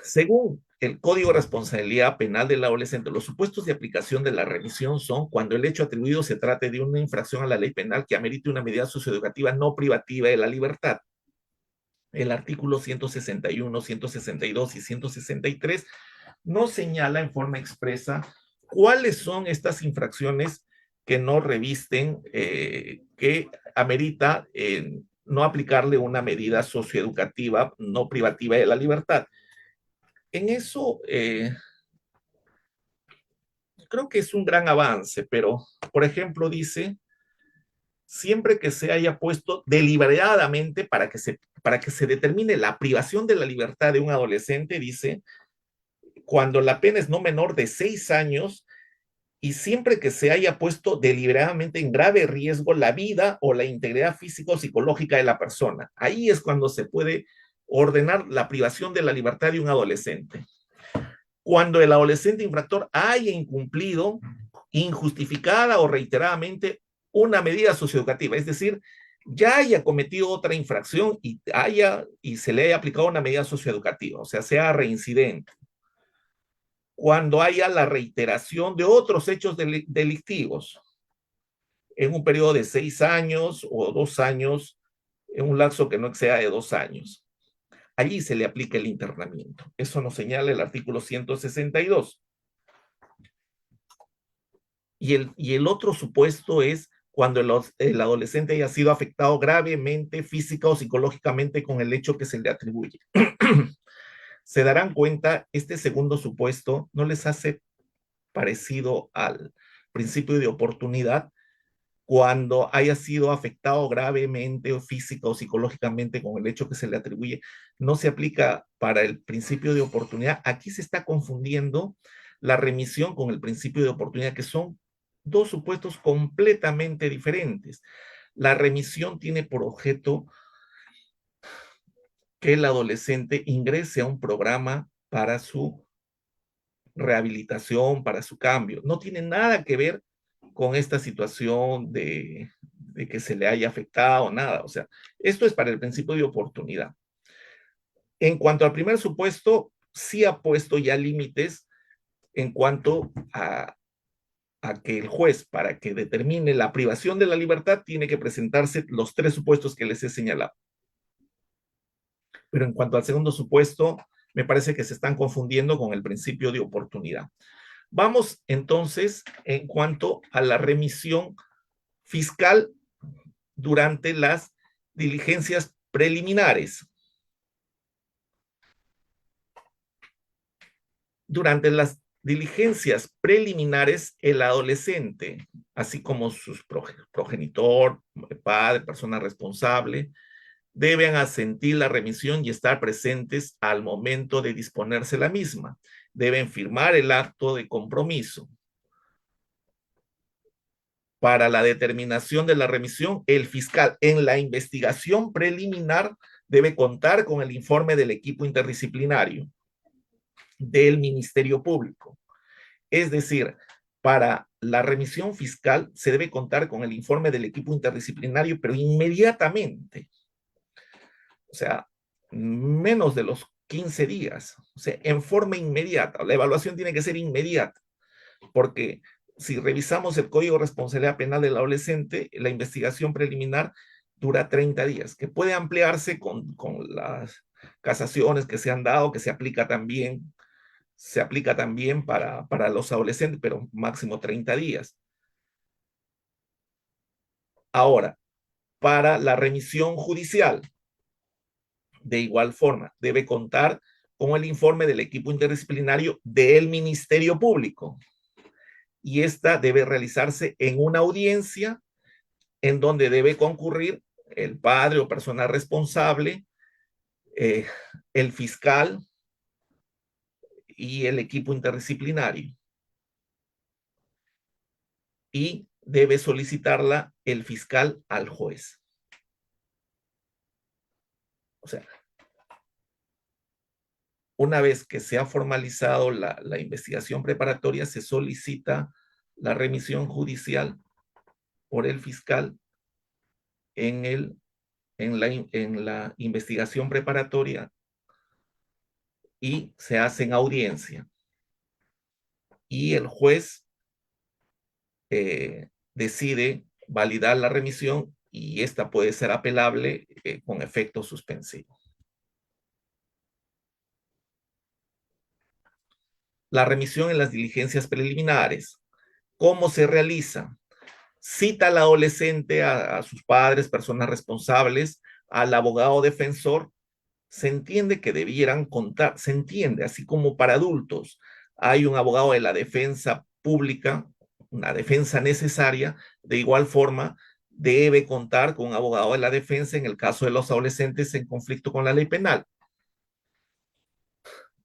Speaker 2: Según el Código de Responsabilidad Penal del Adolescente, los supuestos de aplicación de la remisión son cuando el hecho atribuido se trate de una infracción a la ley penal que amerite una medida socioeducativa no privativa de la libertad. El artículo 161, 162 y 163 no señala en forma expresa cuáles son estas infracciones que no revisten, que amerita no aplicarle una medida socioeducativa no privativa de la libertad. En eso creo que es un gran avance, pero, por ejemplo, dice, siempre que se haya puesto deliberadamente para que se determine la privación de la libertad de un adolescente, dice, cuando la pena es no menor de 6 años y siempre que se haya puesto deliberadamente en grave riesgo la vida o la integridad física o psicológica de la persona. Ahí es cuando se puede ordenar la privación de la libertad de un adolescente. Cuando el adolescente infractor haya incumplido injustificada o reiteradamente una medida socioeducativa, es decir, ya haya cometido otra infracción y se le haya aplicado una medida socioeducativa, o sea reincidente. Cuando haya la reiteración de otros hechos delictivos en un periodo de 6 años o 2 años, en un lapso que no exceda de 2 años. Allí se le aplica el internamiento. Eso nos señala el artículo 162. Y el otro supuesto es cuando el adolescente haya sido afectado gravemente, física o psicológicamente con el hecho que se le atribuye. Se darán cuenta, este segundo supuesto no les hace parecido al principio de oportunidad, cuando haya sido afectado gravemente o física o psicológicamente con el hecho que se le atribuye, no se aplica para el principio de oportunidad. Aquí se está confundiendo la remisión con el principio de oportunidad, que son dos supuestos completamente diferentes. La remisión tiene por objeto que el adolescente ingrese a un programa para su rehabilitación, para su cambio. No tiene nada que ver con esta situación de que se le haya afectado, nada. O sea, esto es para el principio de oportunidad. En cuanto al primer supuesto, sí ha puesto ya límites en cuanto a que el juez, para que determine la privación de la libertad, tiene que presentarse los tres supuestos que les he señalado. Pero en cuanto al segundo supuesto, me parece que se están confundiendo con el principio de oportunidad. Vamos entonces en cuanto a la remisión fiscal durante las diligencias preliminares. Durante las diligencias preliminares, el adolescente, así como su progenitor, padre, persona responsable, deben asentir la remisión y estar presentes al momento de disponerse la misma. Deben firmar el acto de compromiso. Para la determinación de la remisión, el fiscal en la investigación preliminar debe contar con el informe del equipo interdisciplinario del Ministerio Público. Es decir, para la remisión fiscal se debe contar con el informe del equipo interdisciplinario, pero inmediatamente. O sea, menos de los 15 días. O sea, en forma inmediata. La evaluación tiene que ser inmediata, porque si revisamos el Código de Responsabilidad Penal del adolescente, la investigación preliminar dura 30 días, que puede ampliarse con las casaciones que se han dado, que se aplica también para los adolescentes, pero máximo 30 días. Ahora, para la remisión judicial, de igual forma, debe contar con el informe del equipo interdisciplinario del Ministerio Público. Y esta debe realizarse en una audiencia en donde debe concurrir el padre o persona responsable, eh, el fiscal y el equipo interdisciplinario. Y debe solicitarla el fiscal al juez. O sea, una vez que se ha formalizado la investigación preparatoria, se solicita la remisión judicial por el fiscal en, en la investigación preparatoria y se hace en audiencia. Y el juez decide validar la remisión y esta puede ser apelable con efecto suspensivo. La remisión en las diligencias preliminares. ¿Cómo se realiza? Cita al adolescente, a sus padres, personas responsables, al abogado defensor. Se entiende que debieran contar, se entiende, así como para adultos hay un abogado de la defensa pública, una defensa necesaria, de igual forma debe contar con un abogado de la defensa en el caso de los adolescentes en conflicto con la ley penal.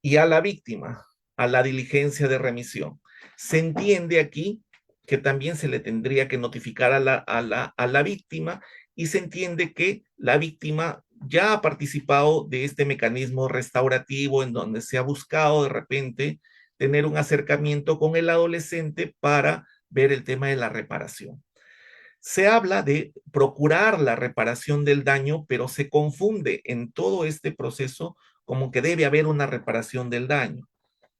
Speaker 2: Y a la víctima, a la diligencia de remisión. Se entiende aquí que también se le tendría que notificar a la víctima y se entiende que la víctima ya ha participado de este mecanismo restaurativo en donde se ha buscado de repente tener un acercamiento con el adolescente para ver el tema de la reparación. Se habla de procurar la reparación del daño, pero se confunde en todo este proceso como que debe haber una reparación del daño.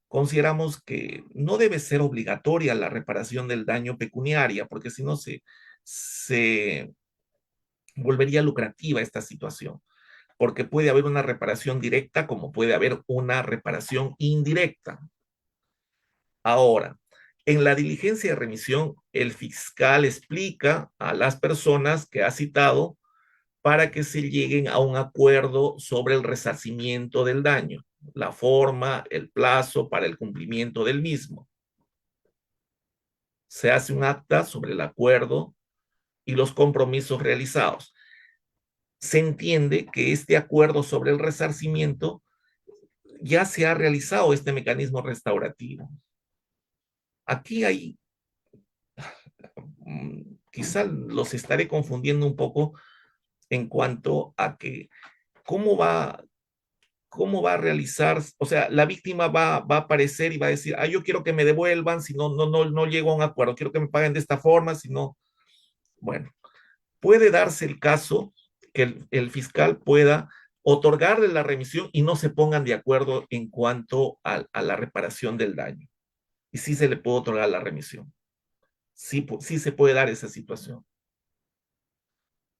Speaker 2: Consideramos que no debe ser obligatoria la reparación del daño pecuniaria, porque si no se volvería lucrativa esta situación, porque puede haber una reparación directa como puede haber una reparación indirecta. Ahora, en la diligencia de remisión, el fiscal explica a las personas que ha citado para que se lleguen a un acuerdo sobre el resarcimiento del daño, la forma, el plazo para el cumplimiento del mismo. Se hace un acta sobre el acuerdo y los compromisos realizados. Se entiende que este acuerdo sobre el resarcimiento ya se ha realizado este mecanismo restaurativo. Aquí hay, quizá los estaré confundiendo un poco en cuanto a que cómo va, cómo va a realizar, o sea, la víctima va a aparecer y va a decir, yo quiero que me devuelvan, si no llego a un acuerdo, quiero que me paguen de esta forma, si no, bueno, puede darse el caso que el fiscal pueda otorgarle la remisión y no se pongan de acuerdo en cuanto a la reparación del daño. Y sí se le puede otorgar la remisión. Sí, sí se puede dar esa situación.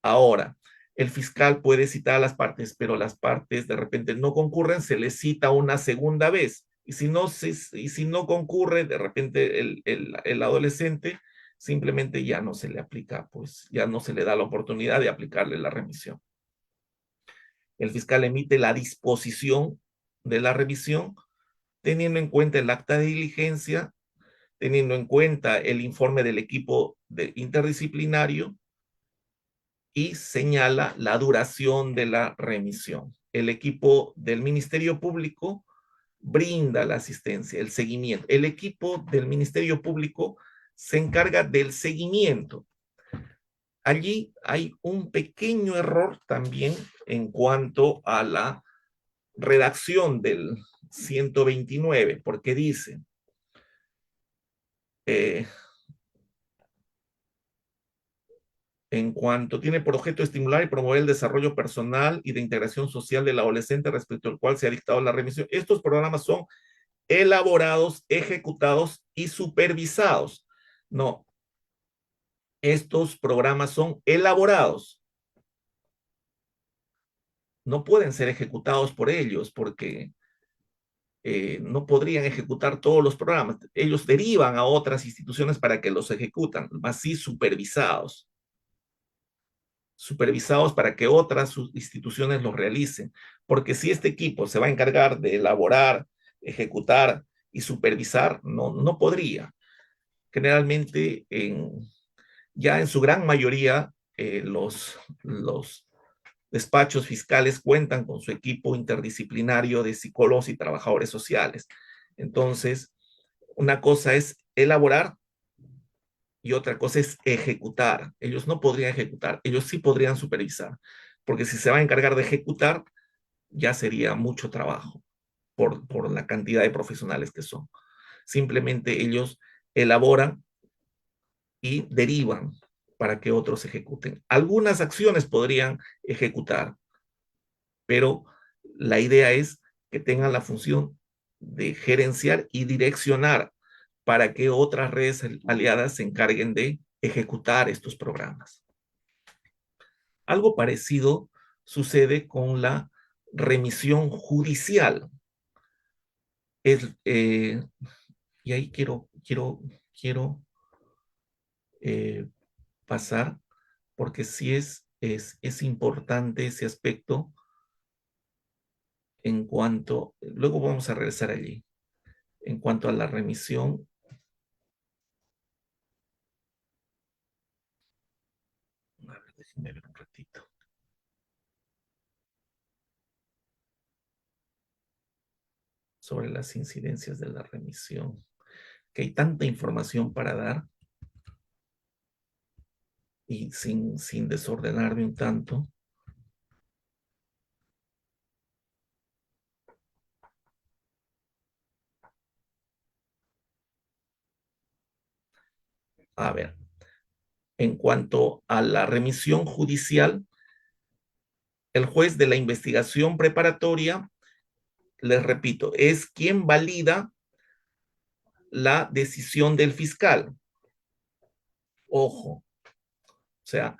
Speaker 2: Ahora, el fiscal puede citar a las partes, pero las partes de repente no concurren, se les cita una segunda vez. Y si no concurre, de repente el adolescente simplemente ya no se le aplica, pues ya no se le da la oportunidad de aplicarle la remisión. El fiscal emite la disposición de la revisión teniendo en cuenta el acta de diligencia, teniendo en cuenta el informe del equipo interdisciplinario y señala la duración de la remisión. El equipo del Ministerio Público brinda la asistencia, el seguimiento. El equipo del Ministerio Público se encarga del seguimiento. Allí hay un pequeño error también en cuanto a la redacción del 129, porque dice, en cuanto tiene por objeto estimular y promover el desarrollo personal y de integración social del adolescente respecto al cual se ha dictado la remisión. Estos programas son elaborados, ejecutados y supervisados. No, estos programas son elaborados. No pueden ser ejecutados por ellos porque no podrían ejecutar todos los programas. Ellos derivan a otras instituciones para que los ejecutan, más sí supervisados. Supervisados para que otras instituciones los realicen. Porque si este equipo se va a encargar de elaborar, ejecutar y supervisar, no podría. Generalmente, ya en su gran mayoría, los despachos fiscales cuentan con su equipo interdisciplinario de psicólogos y trabajadores sociales. Entonces, una cosa es elaborar y otra cosa es ejecutar. Ellos no podrían ejecutar, ellos sí podrían supervisar, porque si se va a encargar de ejecutar, ya sería mucho trabajo por la cantidad de profesionales que son. Simplemente ellos elaboran y derivan para que otros ejecuten. Algunas acciones podrían ejecutar, pero la idea es que tengan la función de gerenciar y direccionar para que otras redes aliadas se encarguen de ejecutar estos programas. Algo parecido sucede con la remisión judicial. Y ahí quiero pasar, porque sí es importante ese aspecto en cuanto, luego vamos a regresar allí, en cuanto a la remisión. A ver, déjenme ver un ratito. Sobre las incidencias de la remisión, que hay tanta información para dar y sin desordenarme un tanto. A ver, en cuanto a la remisión judicial, el juez de la investigación preparatoria, les repito, es quien valida la decisión del fiscal. Ojo, o sea,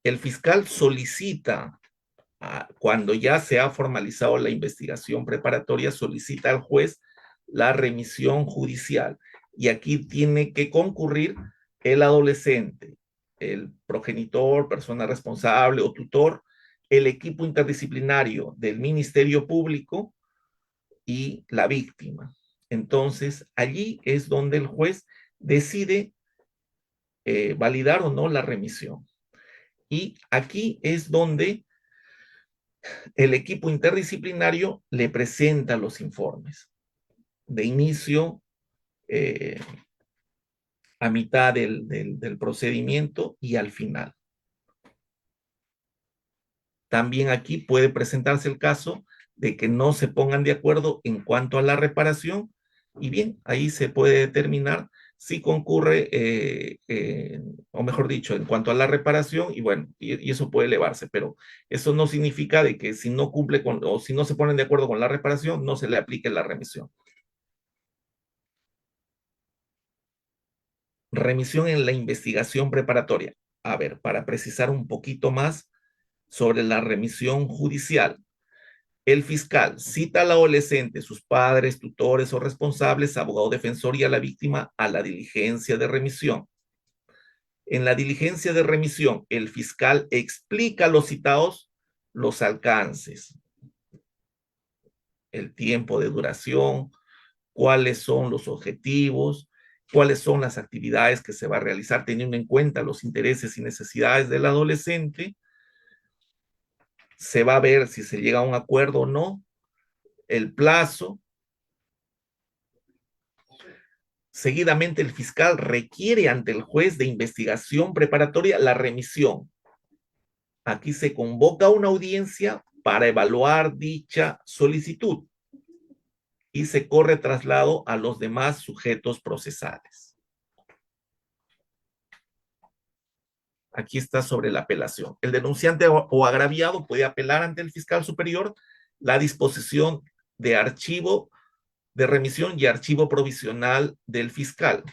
Speaker 2: el fiscal solicita, cuando ya se ha formalizado la investigación preparatoria, solicita al juez la remisión judicial. Y aquí tiene que concurrir el adolescente, el progenitor, persona responsable o tutor, el equipo interdisciplinario del Ministerio Público y la víctima. Entonces, allí es donde el juez decide validar o no la remisión. Y aquí es donde el equipo interdisciplinario le presenta los informes de inicio, eh, a mitad del procedimiento y al final. También aquí puede presentarse el caso de que no se pongan de acuerdo en cuanto a la reparación, y bien, ahí se puede determinar si concurre, o mejor dicho, en cuanto a la reparación, y bueno, y eso puede elevarse, pero eso no significa de que si no cumple con, o si no se ponen de acuerdo con la reparación, no se le aplique la remisión. Remisión en la investigación preparatoria. A ver, para precisar un poquito más sobre la remisión judicial. El fiscal cita al adolescente, sus padres, tutores o responsables, abogado defensor y a la víctima a la diligencia de remisión. En la diligencia de remisión, el fiscal explica a los citados los alcances, el tiempo de duración, cuáles son los objetivos, cuáles son las actividades que se va a realizar teniendo en cuenta los intereses y necesidades del adolescente. Se va a ver si se llega a un acuerdo o no, el plazo. Seguidamente, el fiscal requiere ante el juez de investigación preparatoria la remisión. Aquí se convoca una audiencia para evaluar dicha solicitud y se corre traslado a los demás sujetos procesales. Aquí está sobre la apelación. El denunciante o agraviado puede apelar ante el fiscal superior la disposición de archivo de remisión y archivo provisional del fiscal,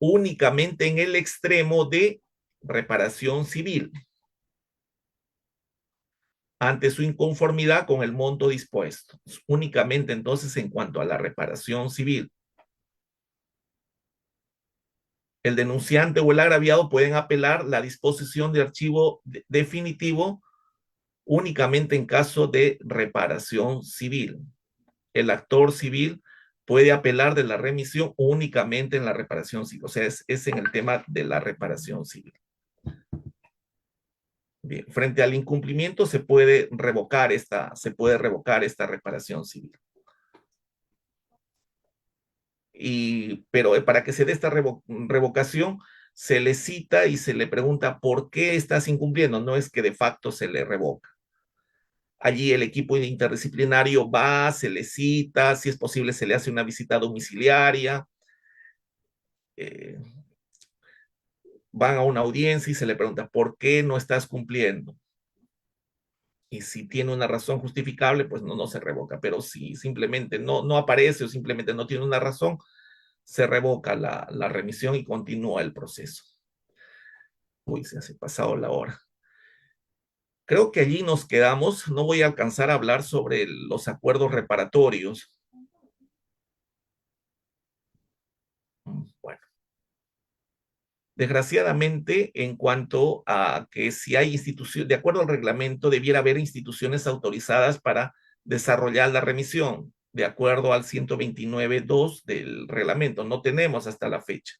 Speaker 2: únicamente en el extremo de reparación civil, ante su inconformidad con el monto dispuesto, únicamente entonces en cuanto a la reparación civil. El denunciante o el agraviado pueden apelar la disposición de archivo definitivo únicamente en caso de reparación civil. El actor civil puede apelar de la remisión únicamente en la reparación civil, o sea, es en el tema de la reparación civil. Bien, frente al incumplimiento se puede revocar esta reparación civil. Pero para que se dé esta revocación, se le cita y se le pregunta por qué estás incumpliendo, no es que de facto se le revoca. Allí el equipo interdisciplinario va, se le cita, si es posible se le hace una visita domiciliaria, van a una audiencia y se le pregunta por qué no estás cumpliendo. Y si tiene una razón justificable, pues no se revoca, pero si simplemente no aparece o simplemente no tiene una razón, se revoca la remisión y continúa el proceso. Uy, se ha pasado la hora. Creo que allí nos quedamos. No voy a alcanzar a hablar sobre los acuerdos reparatorios. Bueno, desgraciadamente, en cuanto a que si hay instituciones, de acuerdo al reglamento, debiera haber instituciones autorizadas para desarrollar la remisión, de acuerdo al 129.2 del reglamento. No tenemos hasta la fecha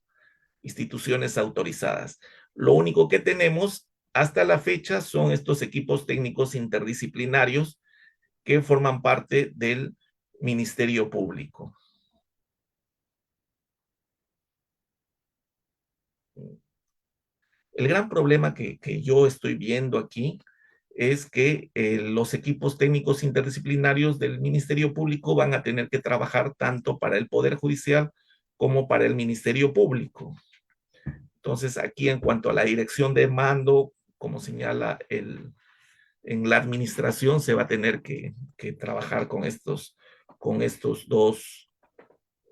Speaker 2: instituciones autorizadas. Lo único que tenemos hasta la fecha son estos equipos técnicos interdisciplinarios que forman parte del Ministerio Público. El gran problema que yo estoy viendo aquí es que los equipos técnicos interdisciplinarios del Ministerio Público van a tener que trabajar tanto para el Poder Judicial como para el Ministerio Público. Entonces, aquí en cuanto a la dirección de mando, como señala en la administración, se va a tener que trabajar con estos dos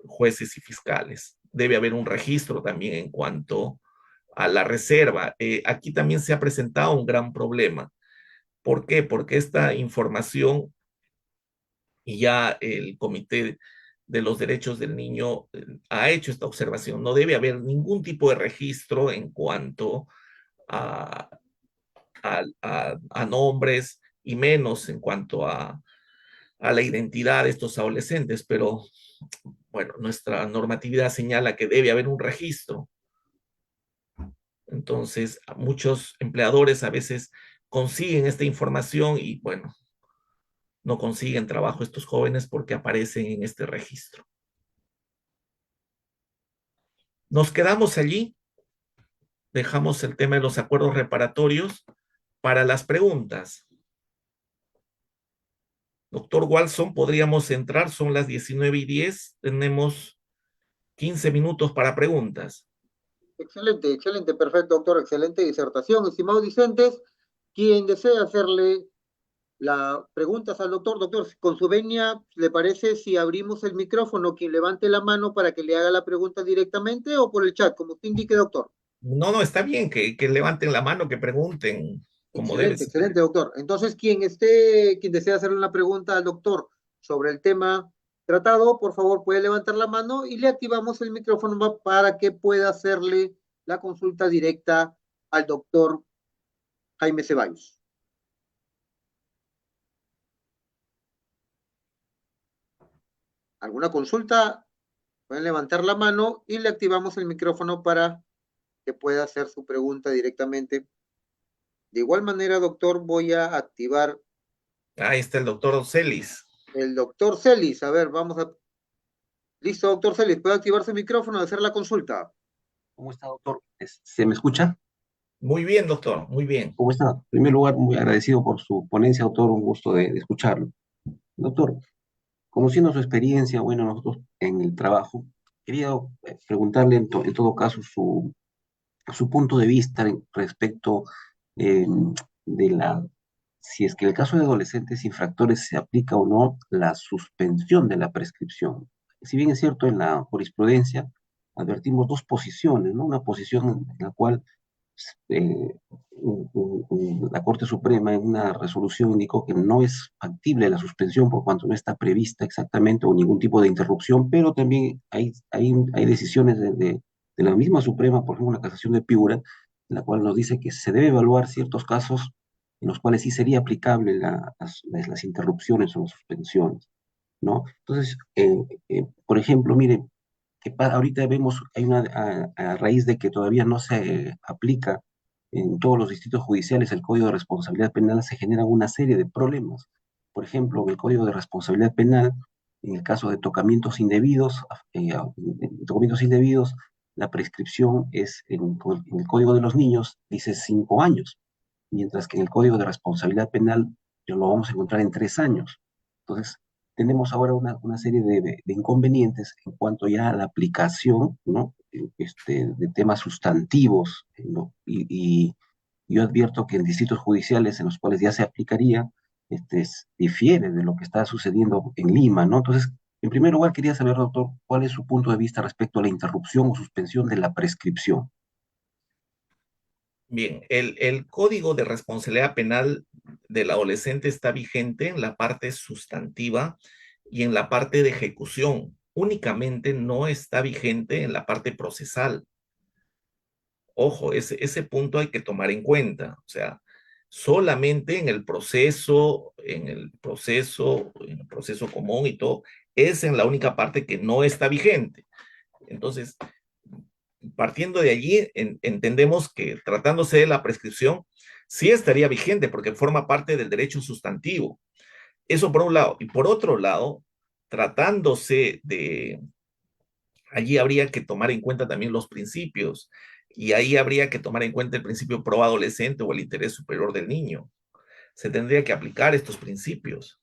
Speaker 2: jueces y fiscales. Debe haber un registro también en cuanto a la reserva. Aquí también se ha presentado un gran problema. ¿Por qué? Porque esta información, y ya el Comité de los Derechos del Niño ha hecho esta observación, no debe haber ningún tipo de registro en cuanto a, a nombres y menos en cuanto a la identidad de estos adolescentes, pero bueno, nuestra normatividad señala que debe haber un registro. Entonces, muchos empleadores a veces consiguen esta información y bueno, no consiguen trabajo estos jóvenes porque aparecen en este registro. Nos quedamos allí, dejamos el tema de los acuerdos reparatorios para las preguntas. Doctor Walson, podríamos entrar, son las 19:10, tenemos 15 minutos para preguntas.
Speaker 1: Excelente, excelente, perfecto, doctor, excelente disertación. Estimados discentes, quien desea hacerle las preguntas al doctor, doctor, con su venia, ¿le parece si abrimos el micrófono, quien levante la mano para que le haga la pregunta directamente o por el chat, como usted indique, doctor?
Speaker 2: No, no, está bien que levanten la mano, que pregunten como debe
Speaker 1: Excelente,
Speaker 2: ser.
Speaker 1: excelente, doctor. Entonces, quien desea hacerle una pregunta al doctor sobre el tema tratado, por favor, puede levantar la mano y le activamos el micrófono para que pueda hacerle la consulta directa al doctor Jaime Ceballos. ¿Alguna consulta? Pueden levantar la mano y le activamos el micrófono para que pueda hacer su pregunta directamente. De igual manera, doctor, voy a activar
Speaker 2: Ahí está el doctor Celis.
Speaker 1: el doctor Celis. A ver, vamos a... Listo, doctor Celis, puede activar su micrófono y hacer la consulta.
Speaker 3: ¿Cómo está, doctor? ¿Se me escucha?
Speaker 2: Muy bien, doctor, muy bien.
Speaker 3: ¿Cómo está? En primer lugar, muy agradecido por su ponencia, doctor. Un gusto de escucharlo. Doctor, conociendo su experiencia, bueno, nosotros en el trabajo, quería preguntarle en todo caso su punto de vista respecto eh, de si es que en el caso de adolescentes infractores se aplica o no la suspensión de la prescripción. Si bien es cierto, en la jurisprudencia advertimos dos posiciones, ¿no? Una posición en la cual eh, la Corte Suprema en una resolución indicó que no es factible la suspensión por cuanto no está prevista exactamente o ningún tipo de interrupción, pero también hay decisiones de la misma Suprema, por ejemplo, una casación de Piura, en la cual nos dice que se debe evaluar ciertos casos en los cuales sí sería aplicable las interrupciones o las suspensiones, ¿no? Entonces, por ejemplo, mire, ahorita vemos, a raíz de que todavía no se aplica en todos los distritos judiciales el Código de Responsabilidad Penal, se generan una serie de problemas. Por ejemplo, en el Código de Responsabilidad Penal, en el caso de tocamientos indebidos, la prescripción en el Código de los Niños dice 5 años, mientras que en el Código de Responsabilidad Penal ya lo vamos a encontrar en 3 años. Entonces, tenemos ahora una serie de inconvenientes en cuanto ya a la aplicación, ¿no? De temas sustantivos, ¿no? Y yo advierto que en distritos judiciales en los cuales ya se aplicaría, difiere de lo que está sucediendo en Lima, ¿no? Entonces, en primer lugar, quería saber, doctor, cuál es su punto de vista respecto a la interrupción o suspensión de la prescripción.
Speaker 2: Bien, el Código de Responsabilidad Penal del adolescente está vigente en la parte sustantiva y en la parte de ejecución. Únicamente no está vigente en la parte procesal. Ojo, ese punto hay que tomar en cuenta. O sea, solamente en el proceso común y todo, es en la única parte que no está vigente. Entonces, partiendo de allí, entendemos que tratándose de la prescripción, sí estaría vigente porque forma parte del derecho sustantivo. Eso por un lado. Y por otro lado, tratándose de, allí habría que tomar en cuenta también los principios. Y ahí habría que tomar en cuenta el principio pro adolescente o el interés superior del niño. Se tendría que aplicar estos principios.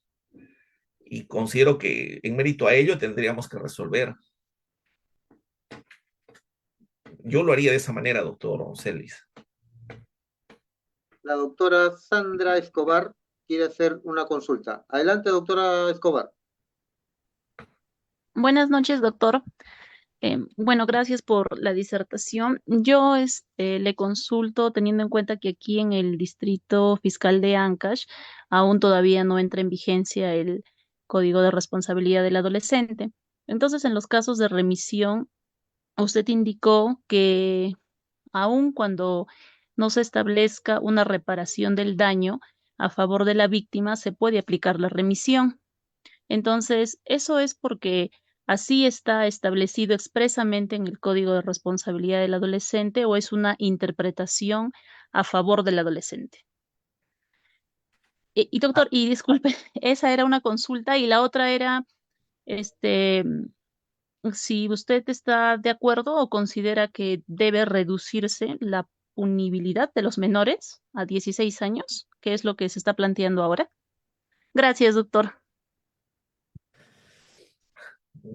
Speaker 2: Y considero que en mérito a ello tendríamos que resolver. Yo lo haría de esa manera, doctor Celis.
Speaker 1: La doctora Sandra Escobar quiere hacer una consulta. Adelante, doctora Escobar.
Speaker 4: Buenas noches, doctor. Bueno, gracias por la disertación. Yo le consulto teniendo en cuenta que aquí en el Distrito Fiscal de Ancash aún todavía no entra en vigencia el Código de Responsabilidad del Adolescente. Entonces, en los casos de remisión, usted indicó que aun cuando no se establezca una reparación del daño a favor de la víctima, se puede aplicar la remisión. Entonces, eso es porque ¿Así está establecido expresamente en el Código de Responsabilidad del Adolescente o es una interpretación a favor del adolescente? Y doctor, y disculpe, esa era una consulta y la otra era, este, si usted está de acuerdo o considera que debe reducirse la punibilidad de los menores a 16 años, que es lo que se está planteando ahora. Gracias, doctor.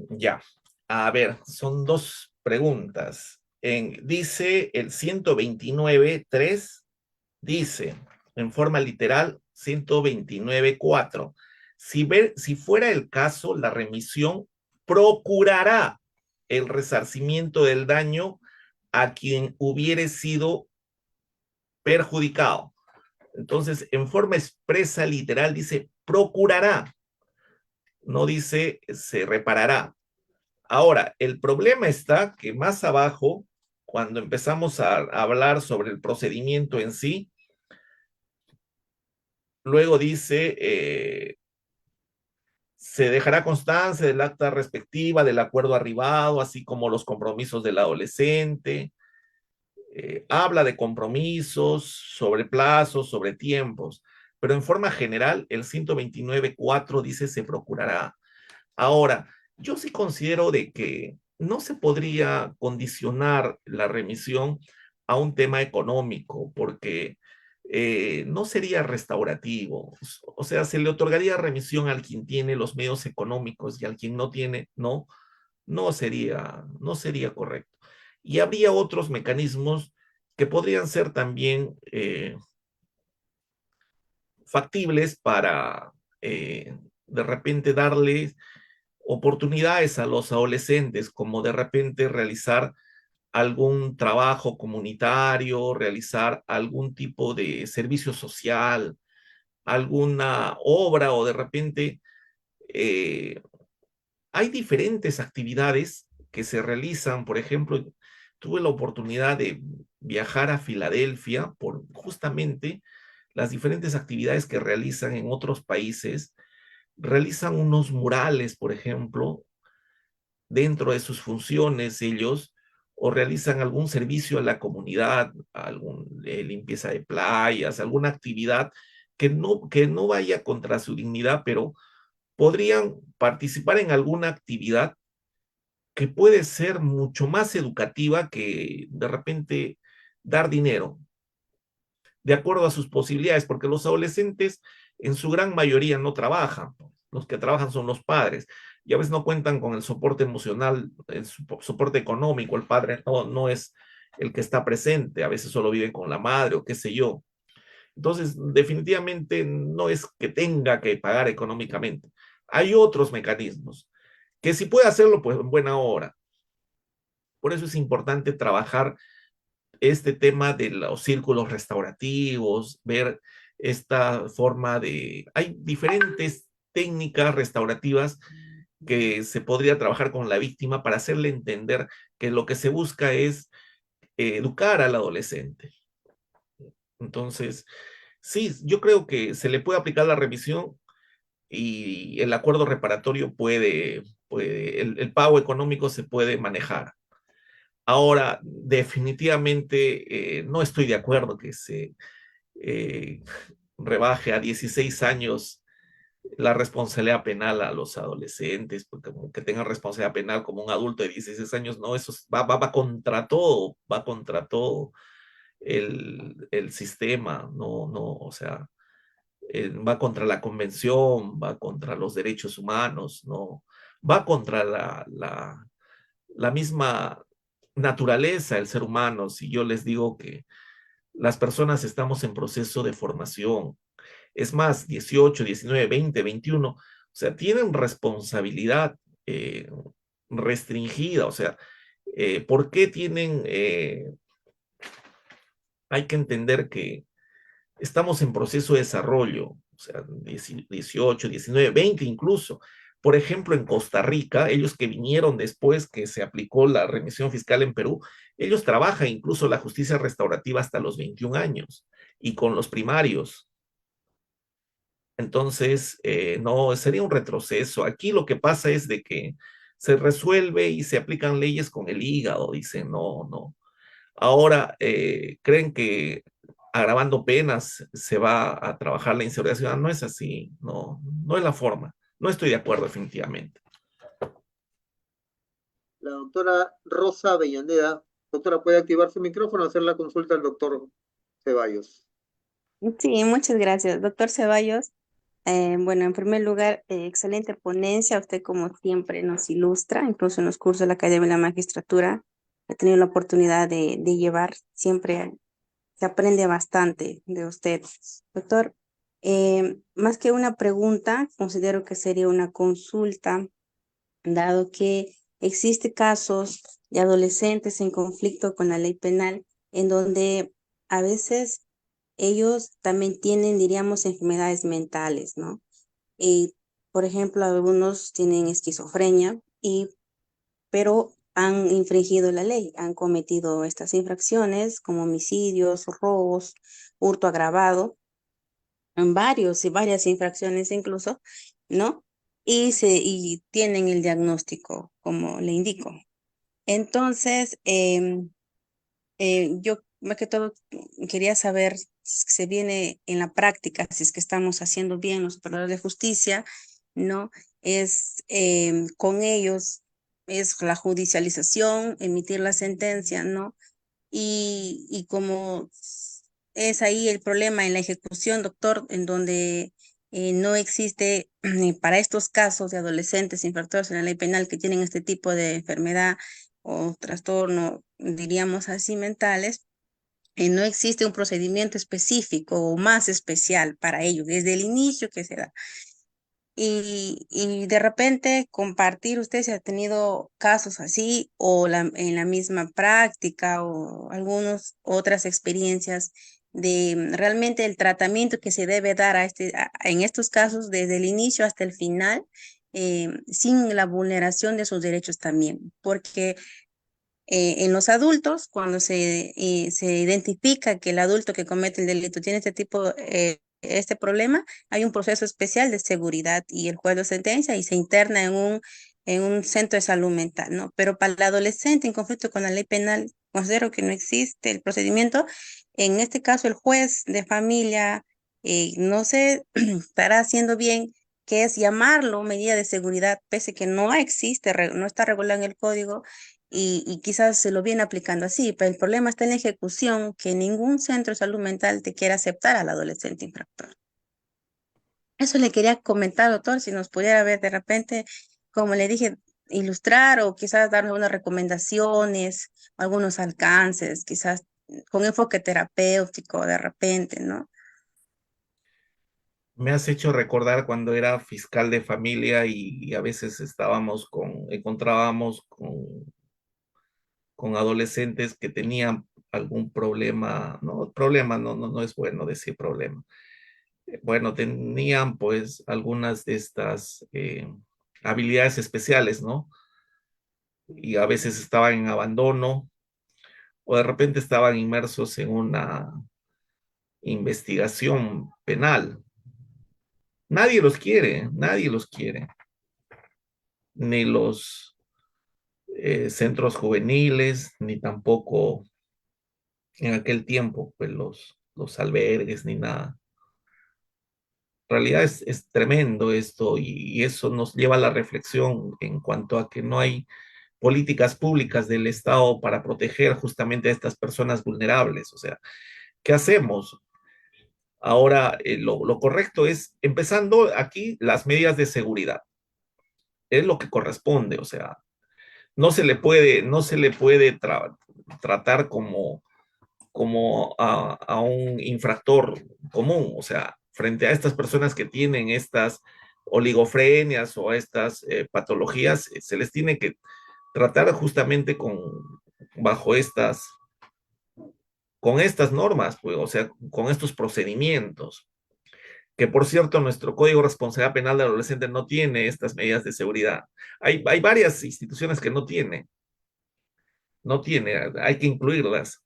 Speaker 2: Ya, a ver, son dos preguntas. Dice el 129.3, dice en forma literal 129.4. Si fuera el caso, la remisión procurará el resarcimiento del daño a quien hubiere sido perjudicado. Entonces, en forma expresa, literal, dice procurará, no dice se reparará. Ahora, el problema está que más abajo, cuando empezamos a hablar sobre el procedimiento en sí, luego dice, se dejará constancia del acta respectiva, del acuerdo arribado, así como los compromisos del adolescente. Habla de compromisos, sobre plazos, sobre tiempos, pero en forma general, el 129.4 dice se procurará. Ahora, yo sí considero de que no se podría condicionar la remisión a un tema económico, porque no sería restaurativo. O sea, se le otorgaría remisión al quien tiene los medios económicos y al quien no tiene, no, no sería correcto. Y habría otros mecanismos que podrían ser también factibles para de repente darle oportunidades a los adolescentes, como de repente realizar algún trabajo comunitario, realizar algún tipo de servicio social, alguna obra o de repente eh, hay diferentes actividades que se realizan. Por ejemplo, tuve la oportunidad de viajar a Filadelfia por justamente las diferentes actividades que realizan en otros países. Realizan unos murales, por ejemplo, dentro de sus funciones ellos, o realizan algún servicio a la comunidad, algún limpieza de playas, alguna actividad que no vaya contra su dignidad, pero podrían participar en alguna actividad que puede ser mucho más educativa que de repente dar dinero, de acuerdo a sus posibilidades, porque los adolescentes en su gran mayoría no trabajan. Los que trabajan son los padres y a veces no cuentan con el soporte emocional, el soporte económico. El padre no es el que está presente, a veces solo vive con la madre o qué sé yo. Entonces, definitivamente no es que tenga que pagar económicamente. Hay otros mecanismos que si puede hacerlo, pues en buena hora. Por eso es importante trabajar este tema de los círculos restaurativos, ver esta forma de... Hay diferentes técnicas restaurativas que se podría trabajar con la víctima para hacerle entender que lo que se busca es educar al adolescente. Entonces, sí, yo creo que se le puede aplicar la revisión y el acuerdo reparatorio el pago económico se puede manejar. Ahora, definitivamente no estoy de acuerdo que se eh, rebaje a 16 años la responsabilidad penal a los adolescentes, porque como que tengan responsabilidad penal como un adulto de 16 años, no, eso va contra todo el sistema, no, o sea, va contra la convención, va contra los derechos humanos, no, va contra la misma naturaleza del ser humano. Si yo les digo que las personas estamos en proceso de formación, es más, 18, 19, 20, 21, o sea, tienen responsabilidad restringida, o sea, ¿por qué tienen? Hay que entender que estamos en proceso de desarrollo, o sea, 18, 19, 20 incluso. Por ejemplo, en Costa Rica, ellos que vinieron después que se aplicó la remisión fiscal en Perú, ellos trabajan incluso la justicia restaurativa hasta los 21 años y con los primarios. Entonces, no, sería un retroceso. Aquí lo que pasa es de que se resuelve y se aplican leyes con el hígado, dicen, no, no. Ahora creen que agravando penas se va a trabajar la inseguridad ciudadana. No es así, no, no es la forma. No estoy de acuerdo definitivamente.
Speaker 1: La doctora Rosa Avellaneda. Doctora, ¿puede activar su micrófono y hacer la consulta al doctor Ceballos?
Speaker 5: Sí, muchas gracias, doctor Ceballos. Bueno, en primer lugar, excelente ponencia. Usted, como siempre, nos ilustra, incluso en los cursos de la Academia de la Magistratura. He tenido la oportunidad de llevar, siempre se aprende bastante de usted. Doctor, más que una pregunta, considero que sería una consulta, dado que existen casos de adolescentes en conflicto con la ley penal, en donde a veces ellos también tienen, diríamos, enfermedades mentales, ¿no? Y, por ejemplo, algunos tienen esquizofrenia, pero han infringido la ley, han cometido estas infracciones como homicidios, robos, hurto agravado, en varios y varias infracciones incluso, ¿no? Y tienen el diagnóstico, como le indico. Entonces, yo más que todo quería saber si es que se viene en la práctica, si es que estamos haciendo bien los operadores de justicia, ¿no? Es con ellos, es la judicialización, emitir la sentencia, ¿no? Y como es ahí el problema en la ejecución, doctor, en donde no existe para estos casos de adolescentes infractores en la ley penal que tienen este tipo de enfermedad o trastorno, diríamos así, mentales, no existe un procedimiento específico o más especial para ellos desde el inicio que se da. Y de repente compartir usted si ha tenido casos así o en la misma práctica o algunas otras experiencias de realmente el tratamiento que se debe dar en estos casos desde el inicio hasta el final, sin la vulneración de sus derechos también, porque en los adultos, cuando se identifica que el adulto que comete el delito tiene este problema, hay un proceso especial de seguridad y el juez lo sentencia y se interna en un centro de salud mental, ¿no? Pero para el adolescente en conflicto con la ley penal, considero que no existe el procedimiento. En este caso, el juez de familia, no sé, estará haciendo bien, que es llamarlo medida de seguridad, pese que no existe, no está regulado en el código y quizás se lo viene aplicando así, pero el problema está en la ejecución, que ningún centro de salud mental te quiere aceptar al adolescente infractor. Eso le quería comentar, doctor, si nos pudiera ver de repente, como le dije, ilustrar o quizás darnos unas recomendaciones, algunos alcances, quizás con enfoque terapéutico de repente, ¿no?
Speaker 2: Me has hecho recordar cuando era fiscal de familia y a veces encontrábamos con adolescentes que tenían algún problema, no, problema, no es bueno decir problema. Bueno, tenían pues algunas de estas habilidades especiales, ¿no? Y a veces estaban en abandono o de repente estaban inmersos en una investigación penal. Nadie los quiere, ni los centros juveniles, ni tampoco en aquel tiempo, pues los albergues, ni nada. En realidad es tremendo esto y eso nos lleva a la reflexión en cuanto a que no hay políticas públicas del Estado para proteger justamente a estas personas vulnerables. O sea, ¿qué hacemos? Ahora, lo correcto es, empezando aquí, las medidas de seguridad. Es lo que corresponde, o sea, no se le puede tratar como a un infractor común, o sea, frente a estas personas que tienen estas oligofrenias o estas patologías, se les tiene que tratar justamente bajo con estas normas, pues, o sea, con estos procedimientos, que por cierto, nuestro Código de Responsabilidad Penal del Adolescente no tiene estas medidas de seguridad. Hay varias instituciones que no tiene, hay que incluirlas.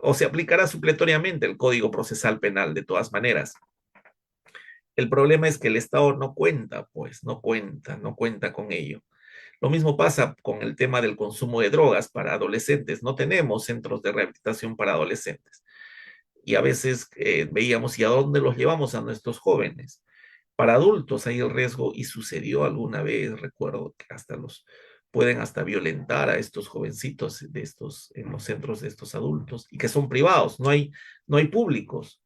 Speaker 2: O se aplicará supletoriamente el Código Procesal Penal de todas maneras. El problema es que el Estado no cuenta, pues, no cuenta con ello. Lo mismo pasa con el tema del consumo de drogas para adolescentes. No tenemos centros de rehabilitación para adolescentes. Y a veces veíamos, ¿y a dónde los llevamos a nuestros jóvenes? Para adultos hay el riesgo, y sucedió alguna vez, recuerdo que hasta pueden hasta violentar a estos jovencitos de estos, en los centros de estos adultos, y que son privados, no hay públicos.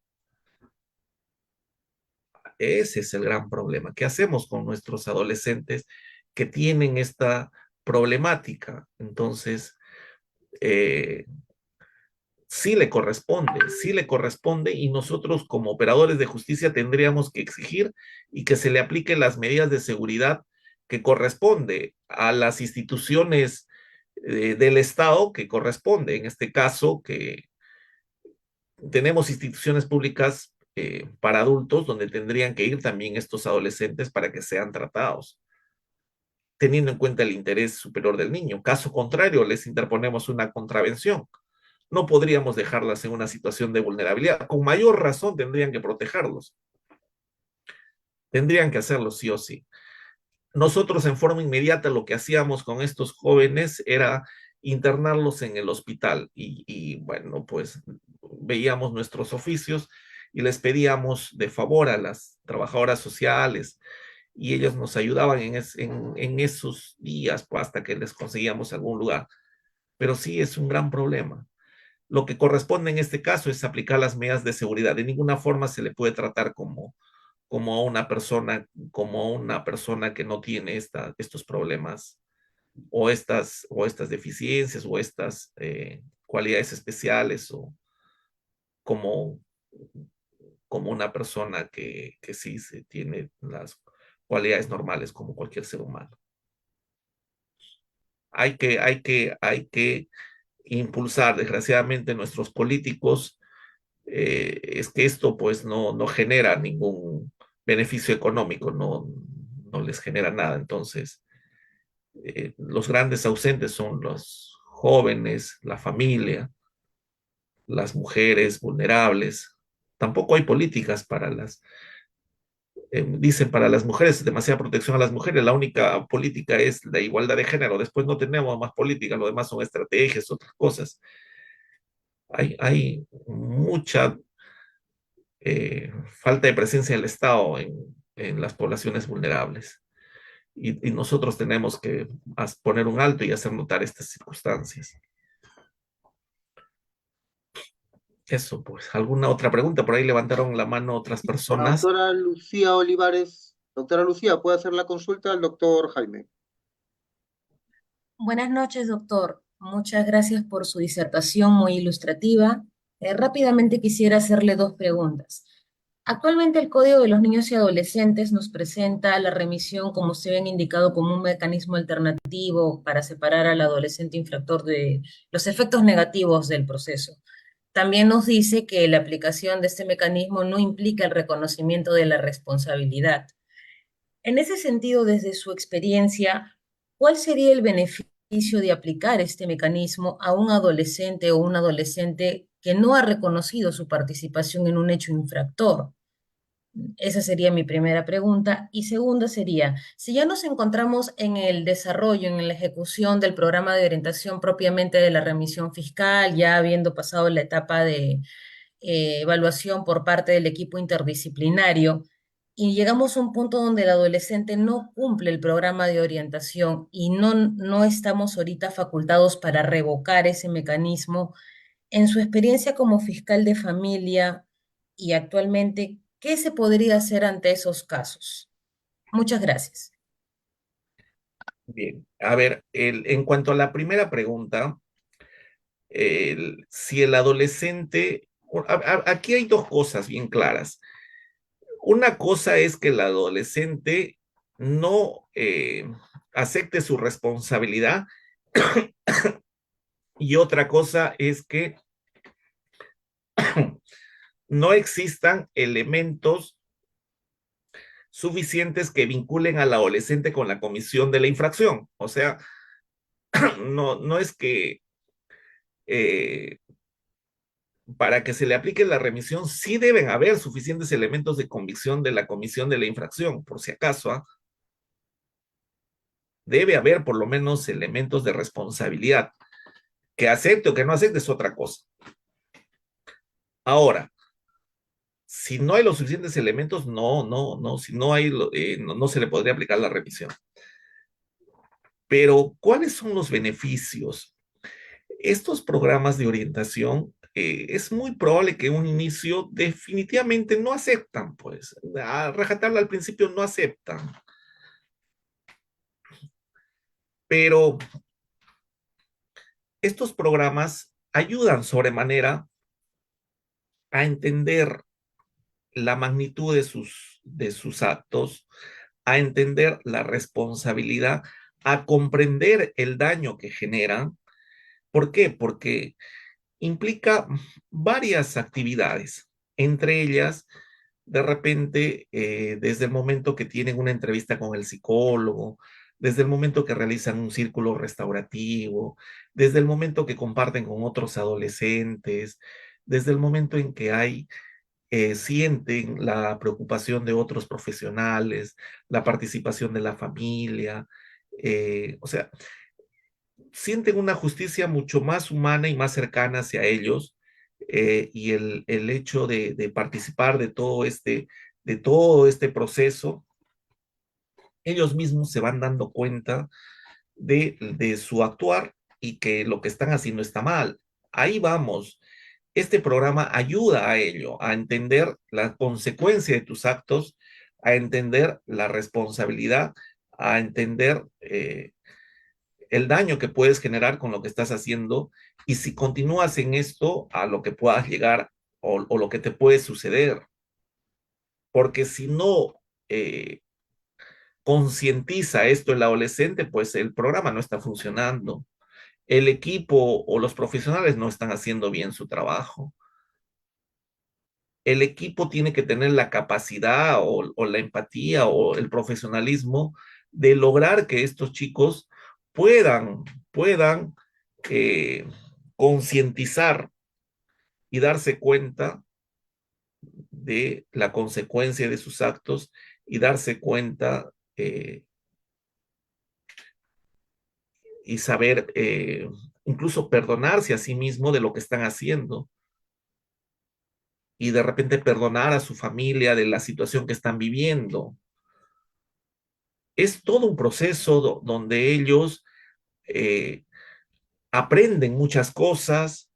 Speaker 2: Ese es el gran problema. ¿Qué hacemos con nuestros adolescentes que tienen esta problemática? Entonces, eh, sí le corresponde, y nosotros como operadores de justicia tendríamos que exigir y que se le apliquen las medidas de seguridad que corresponde a las instituciones del Estado, que corresponde, en este caso, que tenemos instituciones públicas para adultos donde tendrían que ir también estos adolescentes para que sean tratados, teniendo en cuenta el interés superior del niño. Caso contrario, les interponemos una contravención. No podríamos dejarlas en una situación de vulnerabilidad. Con mayor razón tendrían que protegerlos. Tendrían que hacerlo sí o sí. Nosotros en forma inmediata lo que hacíamos con estos jóvenes era internarlos en el hospital y bueno, pues veíamos nuestros oficios y les pedíamos de favor a las trabajadoras sociales, y ellos nos ayudaban en esos días, pues, hasta que les conseguíamos algún lugar. Pero sí es un gran problema. Lo que corresponde en este caso es aplicar las medidas de seguridad. De ninguna forma se le puede tratar como a una persona que no tiene estos problemas o estas deficiencias o estas cualidades especiales, o como, como una persona que sí se tiene las cualidades normales como cualquier ser humano. Hay que impulsar. Desgraciadamente nuestros políticos, es que esto pues no genera ningún beneficio económico, no les genera nada. Entonces, los grandes ausentes son los jóvenes, la familia, las mujeres vulnerables. Tampoco hay políticas dicen para las mujeres, demasiada protección a las mujeres. La única política es la igualdad de género. Después no tenemos más políticas, lo demás son estrategias, otras cosas. Hay mucha falta de presencia del Estado en las poblaciones vulnerables. Y nosotros tenemos que poner un alto y hacer notar estas circunstancias. Eso, pues. ¿Alguna otra pregunta? Por ahí levantaron la mano otras
Speaker 1: La
Speaker 2: personas.
Speaker 1: doctora Lucía Olivares. Doctora Lucía, ¿puede hacer la consulta al doctor Jaime?
Speaker 6: Buenas noches, doctor. Muchas gracias por su disertación muy ilustrativa. Rápidamente quisiera hacerle dos preguntas. Actualmente el Código de los Niños y Adolescentes nos presenta la remisión, como se ven indicado, como un mecanismo alternativo para separar al adolescente infractor de los efectos negativos del proceso. También nos dice que la aplicación de este mecanismo no implica el reconocimiento de la responsabilidad. En ese sentido, desde su experiencia, ¿cuál sería el beneficio de aplicar este mecanismo a un adolescente o un adolescente que no ha reconocido su participación en un hecho infractor? Esa sería mi primera pregunta. Y segunda sería, si ya nos encontramos en el desarrollo, en la ejecución del programa de orientación propiamente de la remisión fiscal, ya habiendo pasado la etapa de evaluación por parte del equipo interdisciplinario, y llegamos a un punto donde el adolescente no cumple el programa de orientación y no estamos ahorita facultados para revocar ese mecanismo, en su experiencia como fiscal de familia y actualmente, ¿qué se podría hacer ante esos casos? Muchas gracias.
Speaker 2: Bien, a ver, en cuanto a la primera pregunta, si el adolescente, aquí hay dos cosas bien claras. Una cosa es que el adolescente no acepte su responsabilidad, y otra cosa es que no existan elementos suficientes que vinculen al adolescente con la comisión de la infracción. O sea, no es que para que se le aplique la remisión, sí deben haber suficientes elementos de convicción de la comisión de la infracción, por si acaso, ¿ah? Debe haber por lo menos elementos de responsabilidad. Que acepte o que no acepte es otra cosa. Ahora, si no hay los suficientes elementos, si no hay, no se le podría aplicar la remisión. Pero, ¿cuáles son los beneficios? Estos programas de orientación, es muy probable que un inicio definitivamente no aceptan, pues, a rajatabla al principio no aceptan, pero estos programas ayudan sobremanera a entender la magnitud de sus actos, a entender la responsabilidad, a comprender el daño que generan. ¿Por qué? Porque implica varias actividades, entre ellas, de repente, desde el momento que tienen una entrevista con el psicólogo, desde el momento que realizan un círculo restaurativo, desde el momento que comparten con otros adolescentes, desde el momento en que sienten la preocupación de otros profesionales, la participación de la familia, o sea, sienten una justicia mucho más humana y más cercana hacia ellos, y el hecho de participar de todo este proceso, ellos mismos se van dando cuenta de su actuar y que lo que están haciendo está mal. Ahí vamos. Este programa ayuda a ello, a entender la consecuencia de tus actos, a entender la responsabilidad, a entender el daño que puedes generar con lo que estás haciendo y si continúas en esto, a lo que puedas llegar o lo que te puede suceder. Porque si no concientiza esto el adolescente, pues el programa no está funcionando. El equipo o los profesionales no están haciendo bien su trabajo. El equipo tiene que tener la capacidad o la empatía o el profesionalismo de lograr que estos chicos puedan eh, concientizar y darse cuenta de la consecuencia de sus actos y darse cuenta y saber incluso perdonarse a sí mismo de lo que están haciendo y de repente perdonar a su familia de la situación que están viviendo. Es todo un proceso donde ellos eh, aprenden muchas cosas,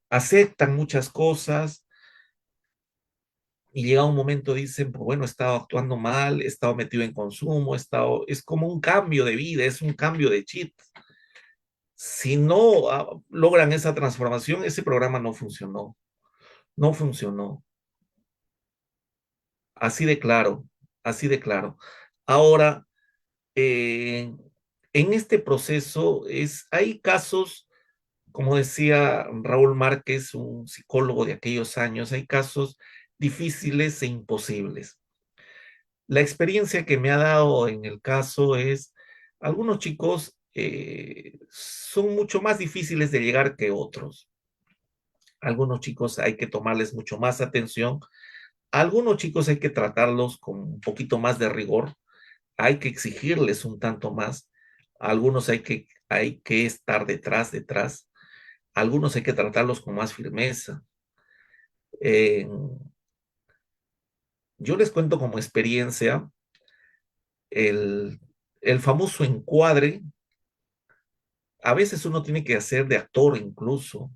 Speaker 2: aceptan muchas cosas y llega un momento dicen, pues bueno, he estado actuando mal, he estado metido en consumo, es como un cambio de vida, es un cambio de chip. Si no logran esa transformación, ese programa no funcionó, no funcionó. Así de claro, así de claro. Ahora, en este proceso hay casos, como decía Raúl Márquez, un psicólogo de aquellos años, hay casos difíciles e imposibles. La experiencia que me ha dado en el caso es, algunos chicos son mucho más difíciles de llegar que otros. Algunos chicos hay que tomarles mucho más atención. Algunos chicos hay que tratarlos con un poquito más de rigor. Hay que exigirles un tanto más. Algunos hay que estar detrás. Algunos hay que tratarlos con más firmeza. Eh, yo les cuento como experiencia el, el famoso encuadre. A veces uno tiene que hacer de actor incluso.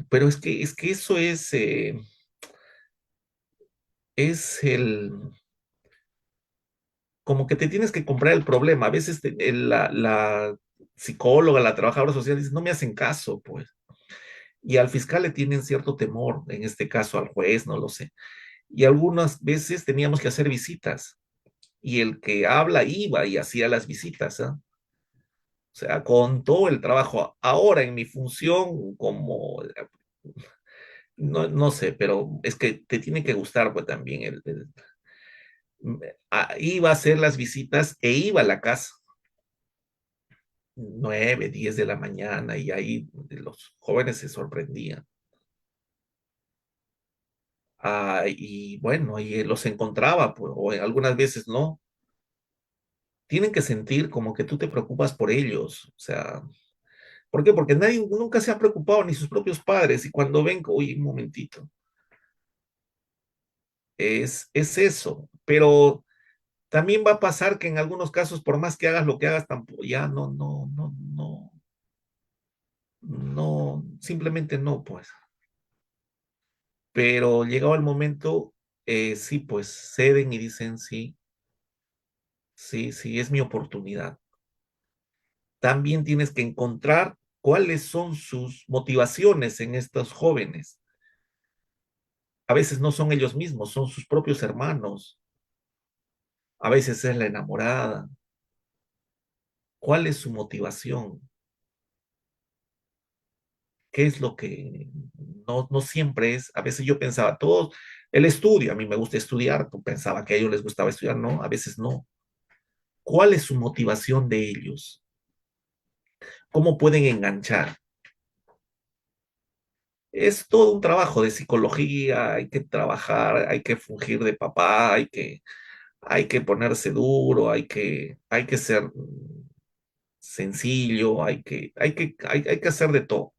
Speaker 2: Pero es que eso es como que te tienes que comprar el problema. A veces la psicóloga, la trabajadora social dice, no me hacen caso, pues. Y al fiscal le tienen cierto temor, en este caso al juez, no lo sé. Y algunas veces teníamos que hacer visitas. Y el que habla iba y hacía las visitas, ¿ah? O sea, con todo el trabajo. Ahora en mi función como, no sé, pero es que te tiene que gustar pues también iba a hacer las visitas e iba a la casa. 9, 10 de la mañana, y ahí los jóvenes se sorprendían. Y bueno, y los encontraba, pues, o algunas veces no. Tienen que sentir como que tú te preocupas por ellos. O sea, ¿por qué? Porque nadie nunca se ha preocupado, ni sus propios padres, y cuando ven, oye, un momentito, es eso. Pero también va a pasar que en algunos casos, por más que hagas lo que hagas, tampoco, ya no, simplemente no, pues. Pero llegado el momento, sí, pues ceden y dicen sí, sí, sí, es mi oportunidad. También tienes que encontrar cuáles son sus motivaciones en estos jóvenes. A veces no son ellos mismos, son sus propios hermanos. A veces es la enamorada. ¿Cuál es su motivación? ¿Qué es lo que no siempre es? A veces yo pensaba, todos, el estudio, a mí me gusta estudiar, tú pensaba que a ellos les gustaba estudiar, no, a veces no. ¿Cuál es su motivación de ellos? ¿Cómo pueden enganchar? Es todo un trabajo de psicología, hay que trabajar, hay que fungir de papá, hay que ponerse duro, hay que ser sencillo, hay que hacer de todo.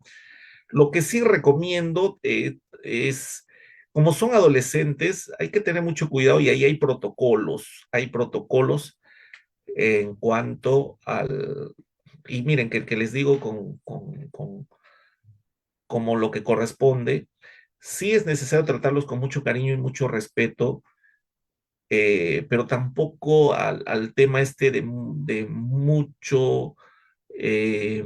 Speaker 2: Lo que sí recomiendo es, como son adolescentes, hay que tener mucho cuidado y ahí hay protocolos en cuanto y miren, que les digo como lo que corresponde, sí es necesario tratarlos con mucho cariño y mucho respeto, pero tampoco al tema este de mucho, eh,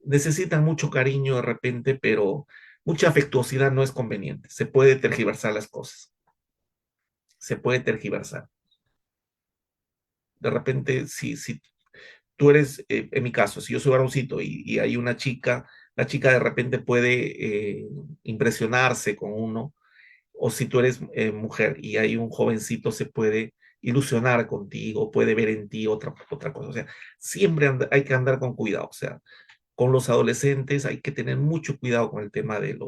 Speaker 2: necesitan mucho cariño de repente, pero mucha afectuosidad no es conveniente. Se puede tergiversar las cosas, se puede tergiversar. De repente, si tú eres, en mi caso, si yo soy varoncito y hay una chica, la chica de repente puede impresionarse con uno, o si tú eres mujer y hay un jovencito, se puede ilusionar contigo, puede ver en ti otra cosa. O sea, siempre hay que andar con cuidado. O sea, con los adolescentes hay que tener mucho cuidado con el tema de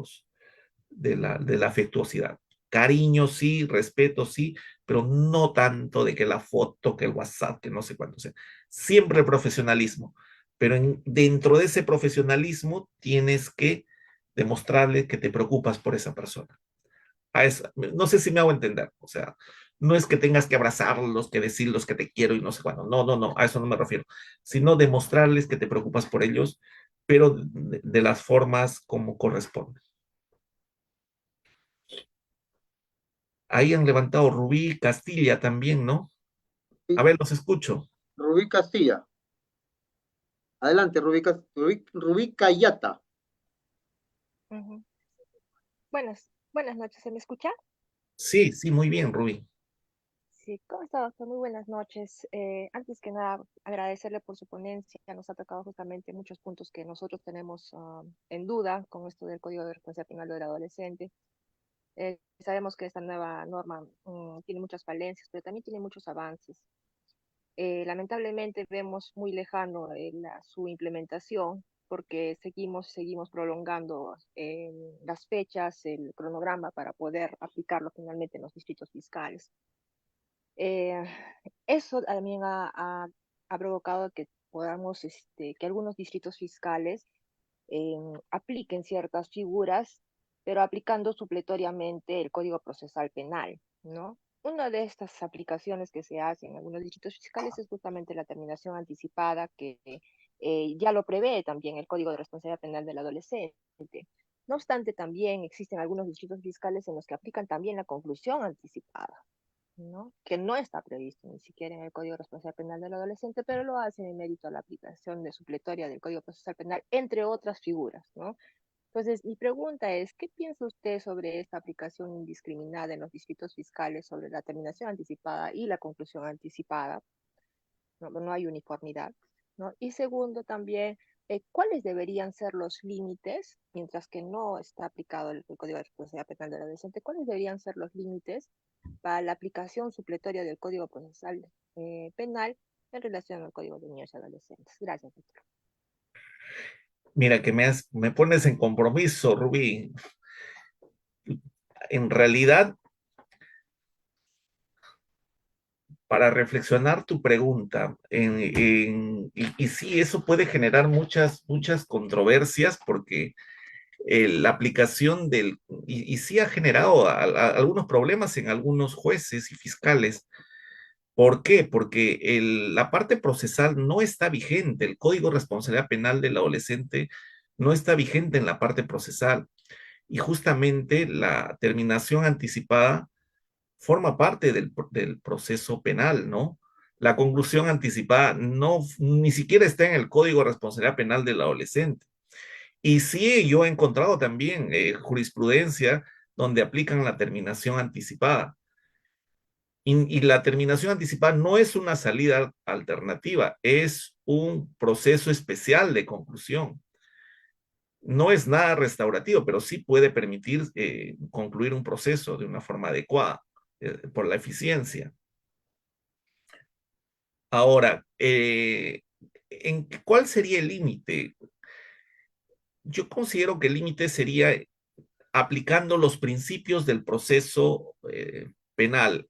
Speaker 2: la afectuosidad. Cariño sí, respeto sí, pero no tanto de que la foto, que el WhatsApp, que no sé cuánto. O sea, siempre el profesionalismo, pero dentro de ese profesionalismo tienes que demostrarle que te preocupas por esa persona. No sé si me hago entender, o sea, no es que tengas que abrazarlos, que decirlos que te quiero y no sé cuándo, no, no, no, a eso no me refiero, sino demostrarles que te preocupas por ellos, pero de las formas como corresponde. Ahí han levantado Rubí Castilla también, ¿no? A
Speaker 1: Sí,
Speaker 2: ver, los escucho.
Speaker 1: Rubí Castilla. Adelante, Rubí Cayata.
Speaker 7: Ujú. Buenas noches, ¿se me escucha?
Speaker 2: Sí, sí, muy bien, Rubí.
Speaker 7: Sí, ¿cómo está, doctor? Muy buenas noches. Antes que nada, agradecerle por su ponencia. Nos ha tocado justamente muchos puntos que nosotros tenemos en duda con esto del Código de Responsabilidad Penal del Adolescente. Sabemos que esta nueva norma tiene muchas falencias, pero también tiene muchos avances. Lamentablemente vemos muy lejano su implementación porque seguimos prolongando las fechas, el cronograma para poder aplicarlo finalmente en los distritos fiscales. Eh, Eso también ha provocado que podamos, que algunos distritos fiscales apliquen ciertas figuras, pero aplicando supletoriamente el Código Procesal Penal, ¿no? Una de estas aplicaciones que se hacen en algunos distritos fiscales es justamente la terminación anticipada, que ya lo prevé también el Código de Responsabilidad Penal del Adolescente. No obstante, también existen algunos distritos fiscales en los que aplican también la conclusión anticipada, ¿no? Que no está previsto ni siquiera en el Código de Responsabilidad Penal del Adolescente, pero lo hacen en mérito a la aplicación de supletoria del Código Procesal Penal, entre otras figuras, ¿no? Entonces, mi pregunta es, ¿qué piensa usted sobre esta aplicación indiscriminada en los distritos fiscales sobre la terminación anticipada y la conclusión anticipada? No hay uniformidad, ¿no? Y segundo, también, ¿cuáles deberían ser los límites, mientras que no está aplicado el Código de Responsabilidad Penal del Adolescente, cuáles deberían ser los límites para la aplicación supletoria del Código Procesal Penal en relación al Código de Niños y Adolescentes. Gracias, doctor.
Speaker 2: Mira que me pones en compromiso, Rubí. En realidad, para reflexionar tu pregunta, y sí, eso puede generar muchas controversias porque la aplicación y sí ha generado algunos problemas en algunos jueces y fiscales. ¿Por qué? Porque la parte procesal no está vigente, el Código de Responsabilidad Penal del adolescente no está vigente en la parte procesal. Y justamente la terminación anticipada forma parte del proceso penal, ¿no? La conclusión anticipada ni siquiera está en el Código de Responsabilidad Penal del adolescente. Y sí, yo he encontrado también jurisprudencia donde aplican la terminación anticipada. Y la terminación anticipada no es una salida alternativa, es un proceso especial de conclusión. No es nada restaurativo, pero sí puede permitir concluir un proceso de una forma adecuada por la eficiencia. Ahora, ¿cuál sería el límite? Yo considero que el límite sería aplicando los principios del proceso penal,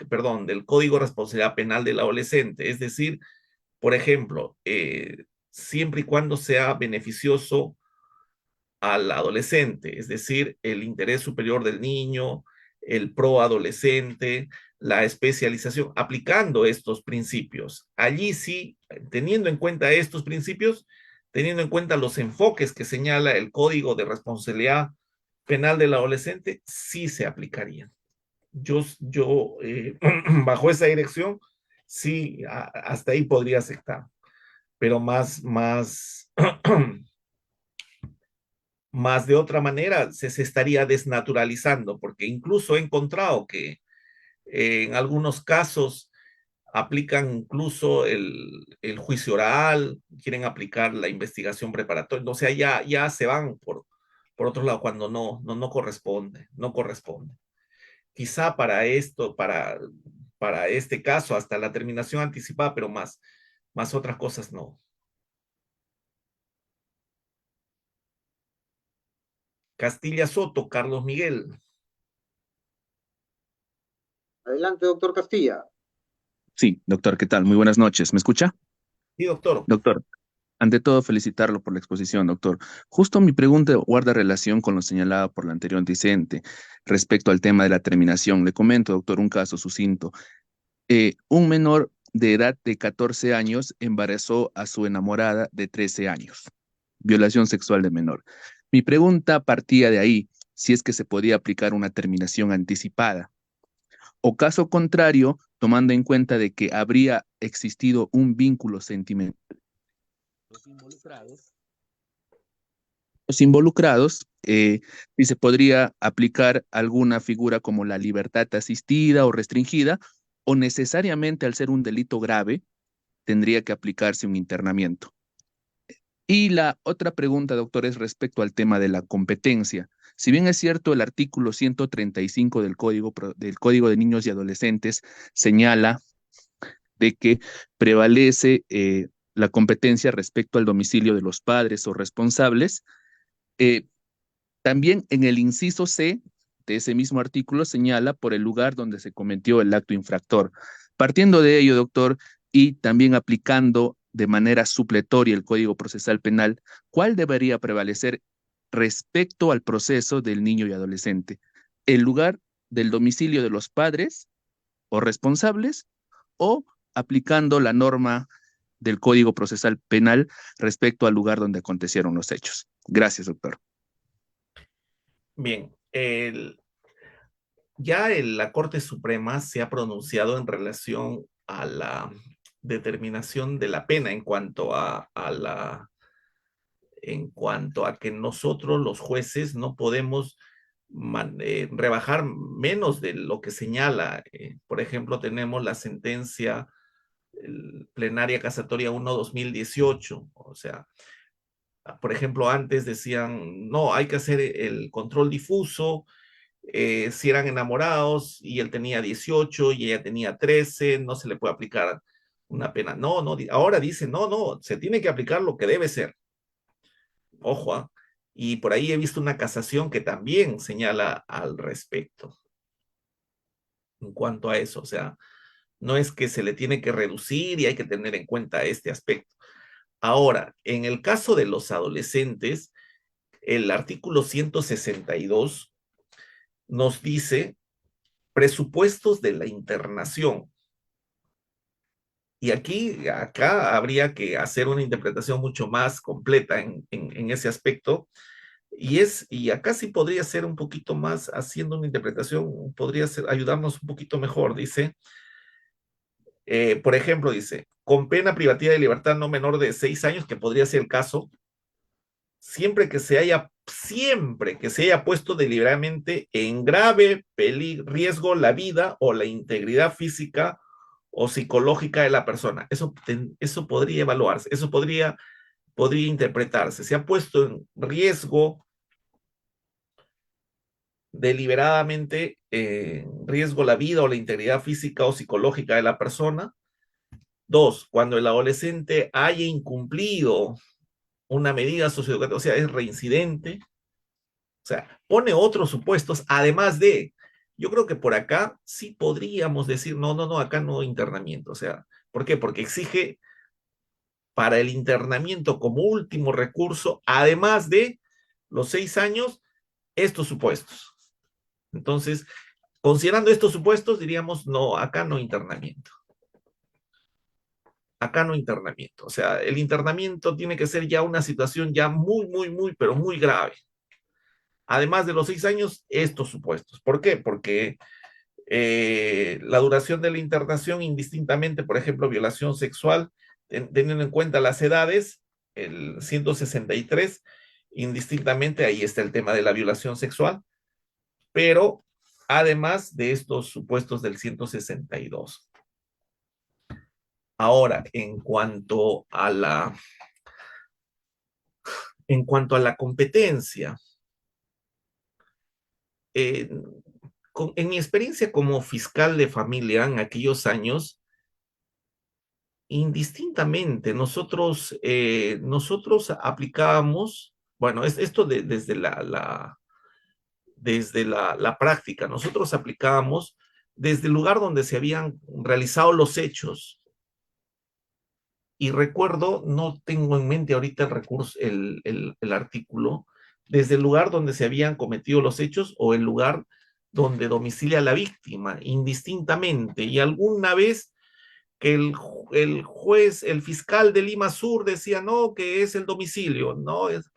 Speaker 2: perdón, del Código de Responsabilidad Penal del adolescente. Es decir, por ejemplo, siempre y cuando sea beneficioso al adolescente, es decir, el interés superior del niño, el pro adolescente, la especialización, aplicando estos principios. Allí sí, teniendo en cuenta estos principios, teniendo en cuenta los enfoques que señala el Código de Responsabilidad Penal del adolescente, sí se aplicarían. Yo bajo esa dirección, sí, hasta ahí podría aceptar, pero más de otra manera se estaría desnaturalizando, porque incluso he encontrado que en algunos casos aplican incluso el juicio oral, quieren aplicar la investigación preparatoria, o sea, ya se van por otro lado cuando no corresponde, no corresponde. Quizá para esto, para este caso, hasta la terminación anticipada, pero más otras cosas no. Castilla Soto, Carlos Miguel.
Speaker 1: Adelante, doctor Castilla.
Speaker 8: Sí, doctor, ¿qué tal? Muy buenas noches. ¿Me escucha?
Speaker 2: Sí, doctor.
Speaker 8: Doctor, ante todo felicitarlo por la exposición, doctor. Justo mi pregunta guarda relación con lo señalado por la anterior antecedente respecto al tema de la terminación. Le comento, doctor, un caso sucinto. Un menor de edad de 14 años embarazó a su enamorada de 13 años. Violación sexual de menor. Mi pregunta partía de ahí, si es que se podía aplicar una terminación anticipada. O caso contrario, tomando en cuenta de que habría existido un vínculo sentimental. Los involucrados, si se podría aplicar alguna figura como la libertad asistida o restringida, o necesariamente al ser un delito grave, tendría que aplicarse un internamiento. Y la otra pregunta, doctor, es respecto al tema de la competencia. Si bien es cierto, el artículo 135 del Código de Niños y Adolescentes señala de que prevalece la competencia respecto al domicilio de los padres o responsables, también en el inciso C de ese mismo artículo señala por el lugar donde se cometió el acto infractor. Partiendo de ello, doctor, y también aplicando de manera supletoria el Código Procesal Penal, ¿cuál debería prevalecer respecto al proceso del niño y adolescente? ¿El lugar del domicilio de los padres o responsables o aplicando la norma del Código Procesal Penal respecto al lugar donde acontecieron los hechos? Gracias, doctor.
Speaker 2: Bien, la Corte Suprema se ha pronunciado en relación a la determinación de la pena en cuanto a que nosotros los jueces no podemos rebajar menos de lo que señala. Por ejemplo, tenemos la sentencia plenaria casatoria 1/2018, o sea, por ejemplo, antes decían, no, hay que hacer el control difuso, si eran enamorados y él tenía 18 y ella tenía 13, no se le puede aplicar una pena. No, no, ahora dice, no, no, se tiene que aplicar lo que debe ser. Ojo, ¿ah? Y por ahí he visto una casación que también señala al respecto en cuanto a eso. O sea, no es que se le tiene que reducir y hay que tener en cuenta este aspecto. Ahora, en el caso de los adolescentes, el artículo 162 nos dice presupuestos de la internación. Y acá habría que hacer una interpretación mucho más completa en ese aspecto. Y acá sí podría ser un poquito más, haciendo una interpretación, podría ser, ayudarnos un poquito mejor. Dice, por ejemplo, dice, con pena privativa de libertad no menor de 6 años, que podría ser el caso, siempre que se haya puesto deliberadamente en grave riesgo la vida o la integridad física o psicológica de la persona. Eso podría evaluarse, eso podría interpretarse. Se ha puesto en riesgo deliberadamente en riesgo la vida o la integridad física o psicológica de la persona. 2, cuando el adolescente haya incumplido una medida socioeducativa, o sea, es reincidente. O sea, pone otros supuestos, además de, yo creo que por acá sí podríamos decir, no, no, no, acá no internamiento. O sea, ¿por qué? Porque exige para el internamiento como último recurso, además de los 6 años, estos supuestos. Entonces, considerando estos supuestos, diríamos, no, acá no internamiento. Acá no internamiento. O sea, el internamiento tiene que ser ya una situación ya muy, muy, muy, pero muy grave. Además de los 6 años, estos supuestos. ¿Por qué? Porque la duración de la internación, indistintamente, por ejemplo, violación sexual, teniendo en cuenta las edades, el 163, indistintamente, ahí está el tema de la violación sexual, pero además de estos supuestos del 162. Ahora, en cuanto a la competencia, eh, en mi experiencia como fiscal de familia en aquellos años, indistintamente, nosotros aplicábamos, bueno, esto desde la práctica, nosotros aplicábamos desde el lugar donde se habían realizado los hechos. Y recuerdo, no tengo en mente ahorita el recurso, el artículo, desde el lugar donde se habían cometido los hechos o el lugar donde domicilia la víctima, indistintamente. Y alguna vez que el juez, el fiscal de Lima Sur decía, no, que es el domicilio, no es,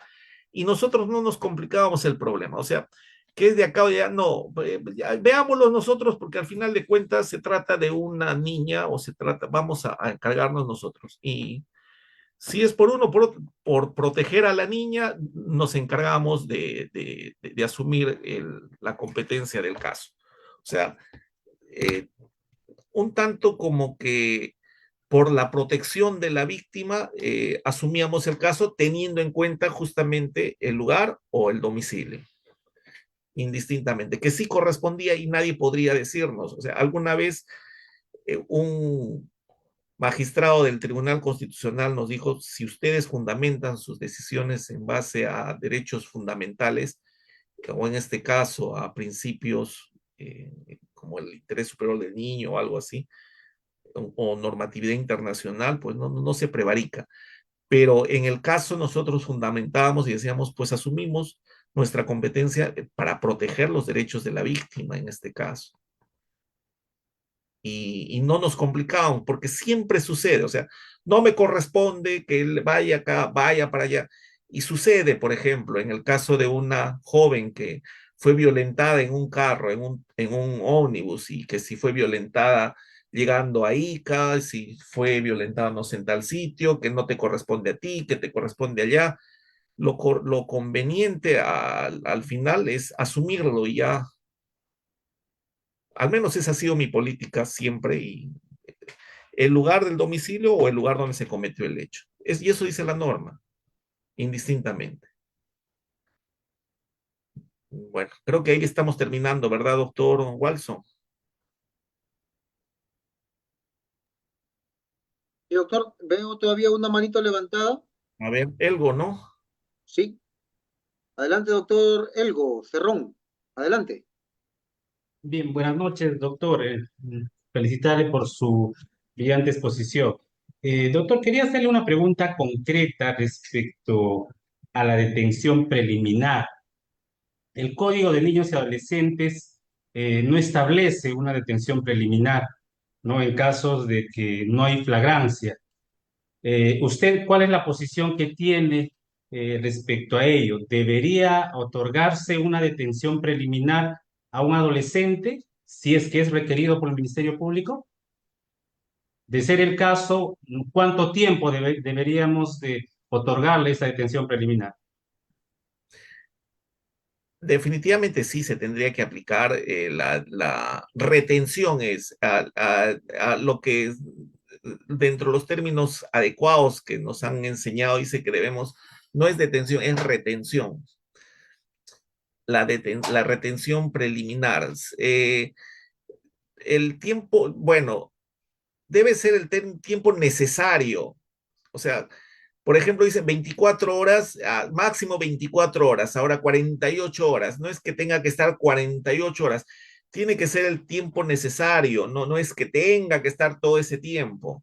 Speaker 2: y nosotros no nos complicábamos el problema, o sea, que es de acá o de allá, no, ya, veámoslo nosotros porque al final de cuentas se trata de una niña o vamos a encargarnos nosotros. Y si es por uno, por proteger a la niña, nos encargamos de asumir la competencia del caso. O sea, un tanto como que por la protección de la víctima, asumíamos el caso teniendo en cuenta justamente el lugar o el domicilio, indistintamente, que sí correspondía y nadie podría decirnos. O sea, alguna vez un magistrado del Tribunal Constitucional nos dijo, si ustedes fundamentan sus decisiones en base a derechos fundamentales, o en este caso a principios como el interés superior del niño o algo así, o normatividad internacional, pues no se prevarica. Pero en el caso nosotros fundamentábamos y decíamos, pues asumimos nuestra competencia para proteger los derechos de la víctima en este caso. Y no nos complicábamos, porque siempre sucede, o sea, no me corresponde que él vaya acá, vaya para allá. Y sucede, por ejemplo, en el caso de una joven que fue violentada en un carro, en un ómnibus, y que si fue violentada llegando a Ica, si fue violentada no sé en tal sitio, que no te corresponde a ti, que te corresponde allá. Lo conveniente al final es asumirlo y ya, al menos esa ha sido mi política siempre, y el lugar del domicilio o el lugar donde se cometió el hecho. Y eso dice la norma, indistintamente. Bueno, creo que ahí estamos terminando, ¿verdad, doctor Walson?
Speaker 1: Sí, doctor, veo todavía una manito levantada.
Speaker 2: A ver, Elgo, ¿no?
Speaker 1: Sí. Adelante, doctor Elgo Cerrón. Adelante.
Speaker 9: Bien, buenas noches, doctor. Felicitarle por su brillante exposición. Doctor, quería hacerle una pregunta concreta respecto a la detención preliminar. El Código de Niños y Adolescentes no establece una detención preliminar, ¿no? En casos de que no hay flagrancia. ¿Usted cuál es la posición que tiene respecto a ello? ¿Debería otorgarse una detención preliminar a un adolescente si es que es requerido por el Ministerio Público? De ser el caso, ¿cuánto tiempo deberíamos de otorgarle esa detención preliminar?
Speaker 2: Definitivamente sí se tendría que aplicar la retención es a lo que es, dentro de los términos adecuados que nos han enseñado, dice que debemos, no es detención, es retención. La retención preliminar. El tiempo, bueno, debe ser el tiempo necesario. O sea, por ejemplo, dice 24 horas, máximo 24 horas, ahora 48 horas. No es que tenga que estar 48 horas, tiene que ser el tiempo necesario, no es que tenga que estar todo ese tiempo.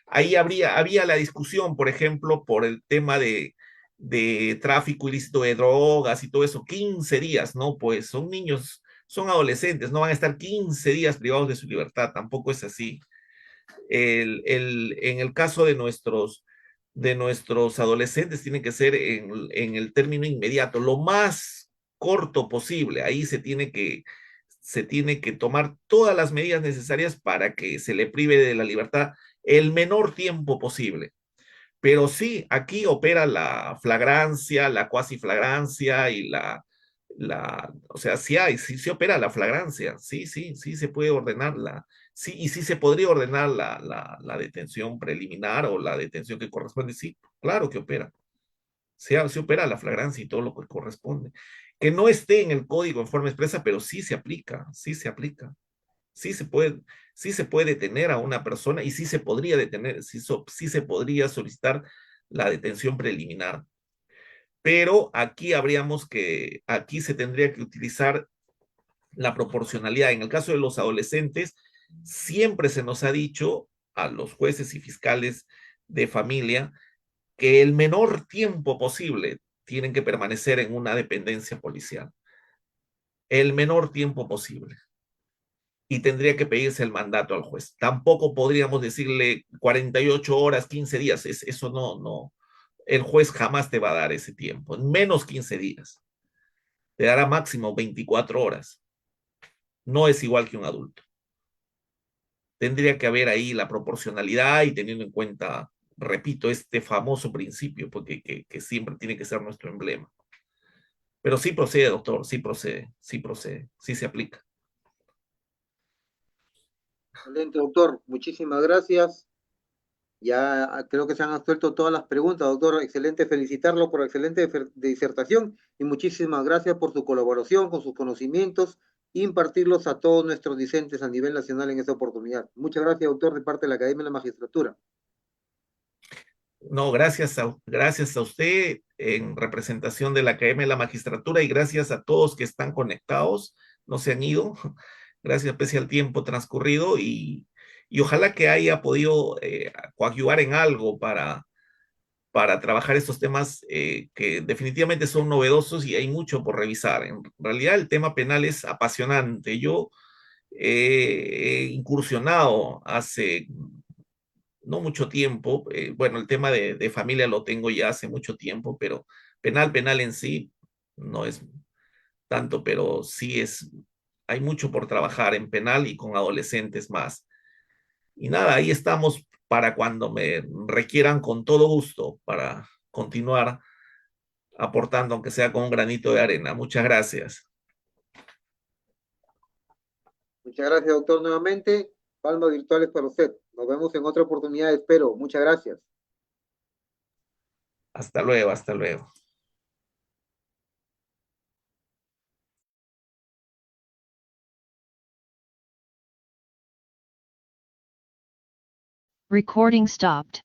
Speaker 2: Ahí había la discusión, por ejemplo, por el tema de tráfico ilícito de drogas y todo eso, 15 días, ¿no? Pues son niños, son adolescentes, no van a estar 15 días privados de su libertad, tampoco es así. En el caso de nuestros adolescentes tiene que ser en el término inmediato, lo más corto posible. Ahí se tiene que tomar todas las medidas necesarias para que se le prive de la libertad el menor tiempo posible. Pero sí, aquí opera la flagrancia, la cuasi flagrancia y o sea, sí opera la flagrancia, sí se puede ordenarla, sí, y sí se podría ordenar la detención preliminar o la detención que corresponde, sí, claro que opera, se opera la flagrancia y todo lo que corresponde. Que no esté en el código en forma expresa, pero sí se aplica, sí se aplica. Sí se puede detener a una persona y sí se podría detener, sí se podría solicitar la detención preliminar. Pero aquí se tendría que utilizar la proporcionalidad. En el caso de los adolescentes, siempre se nos ha dicho a los jueces y fiscales de familia que el menor tiempo posible tienen que permanecer en una dependencia policial. El menor tiempo posible. Y tendría que pedirse el mandato al juez. Tampoco podríamos decirle 48 horas, 15 días, eso no. El juez jamás te va a dar ese tiempo, menos 15 días. Te dará máximo 24 horas. No es igual que un adulto. Tendría que haber ahí la proporcionalidad y teniendo en cuenta, repito, este famoso principio, porque que siempre tiene que ser nuestro emblema. Pero sí procede, doctor, sí procede, sí se aplica.
Speaker 1: Excelente, doctor. Muchísimas gracias. Ya creo que se han absuelto todas las preguntas, doctor. Excelente felicitarlo por excelente disertación y muchísimas gracias por su colaboración, con sus conocimientos e impartirlos a todos nuestros discentes a nivel nacional en esta oportunidad. Muchas gracias, doctor, de parte de la Academia de la Magistratura.
Speaker 2: No, gracias a usted en representación de la Academia de la Magistratura y gracias a todos que están conectados, no se han ido, gracias pese al tiempo transcurrido y ojalá que haya podido coadyuvar en algo para trabajar estos temas que definitivamente son novedosos y hay mucho por revisar. En realidad el tema penal es apasionante. Yo he incursionado hace no mucho tiempo. Bueno, el tema de familia lo tengo ya hace mucho tiempo, pero penal en sí no es tanto, pero sí hay mucho por trabajar en penal y con adolescentes más. Y nada, ahí estamos para cuando me requieran con todo gusto para continuar aportando, aunque sea con un granito de arena. Muchas gracias.
Speaker 1: Muchas gracias, doctor, nuevamente. Palmas virtuales para usted. Nos vemos en otra oportunidad, espero. Muchas gracias.
Speaker 2: Hasta luego, hasta luego.
Speaker 10: Recording stopped.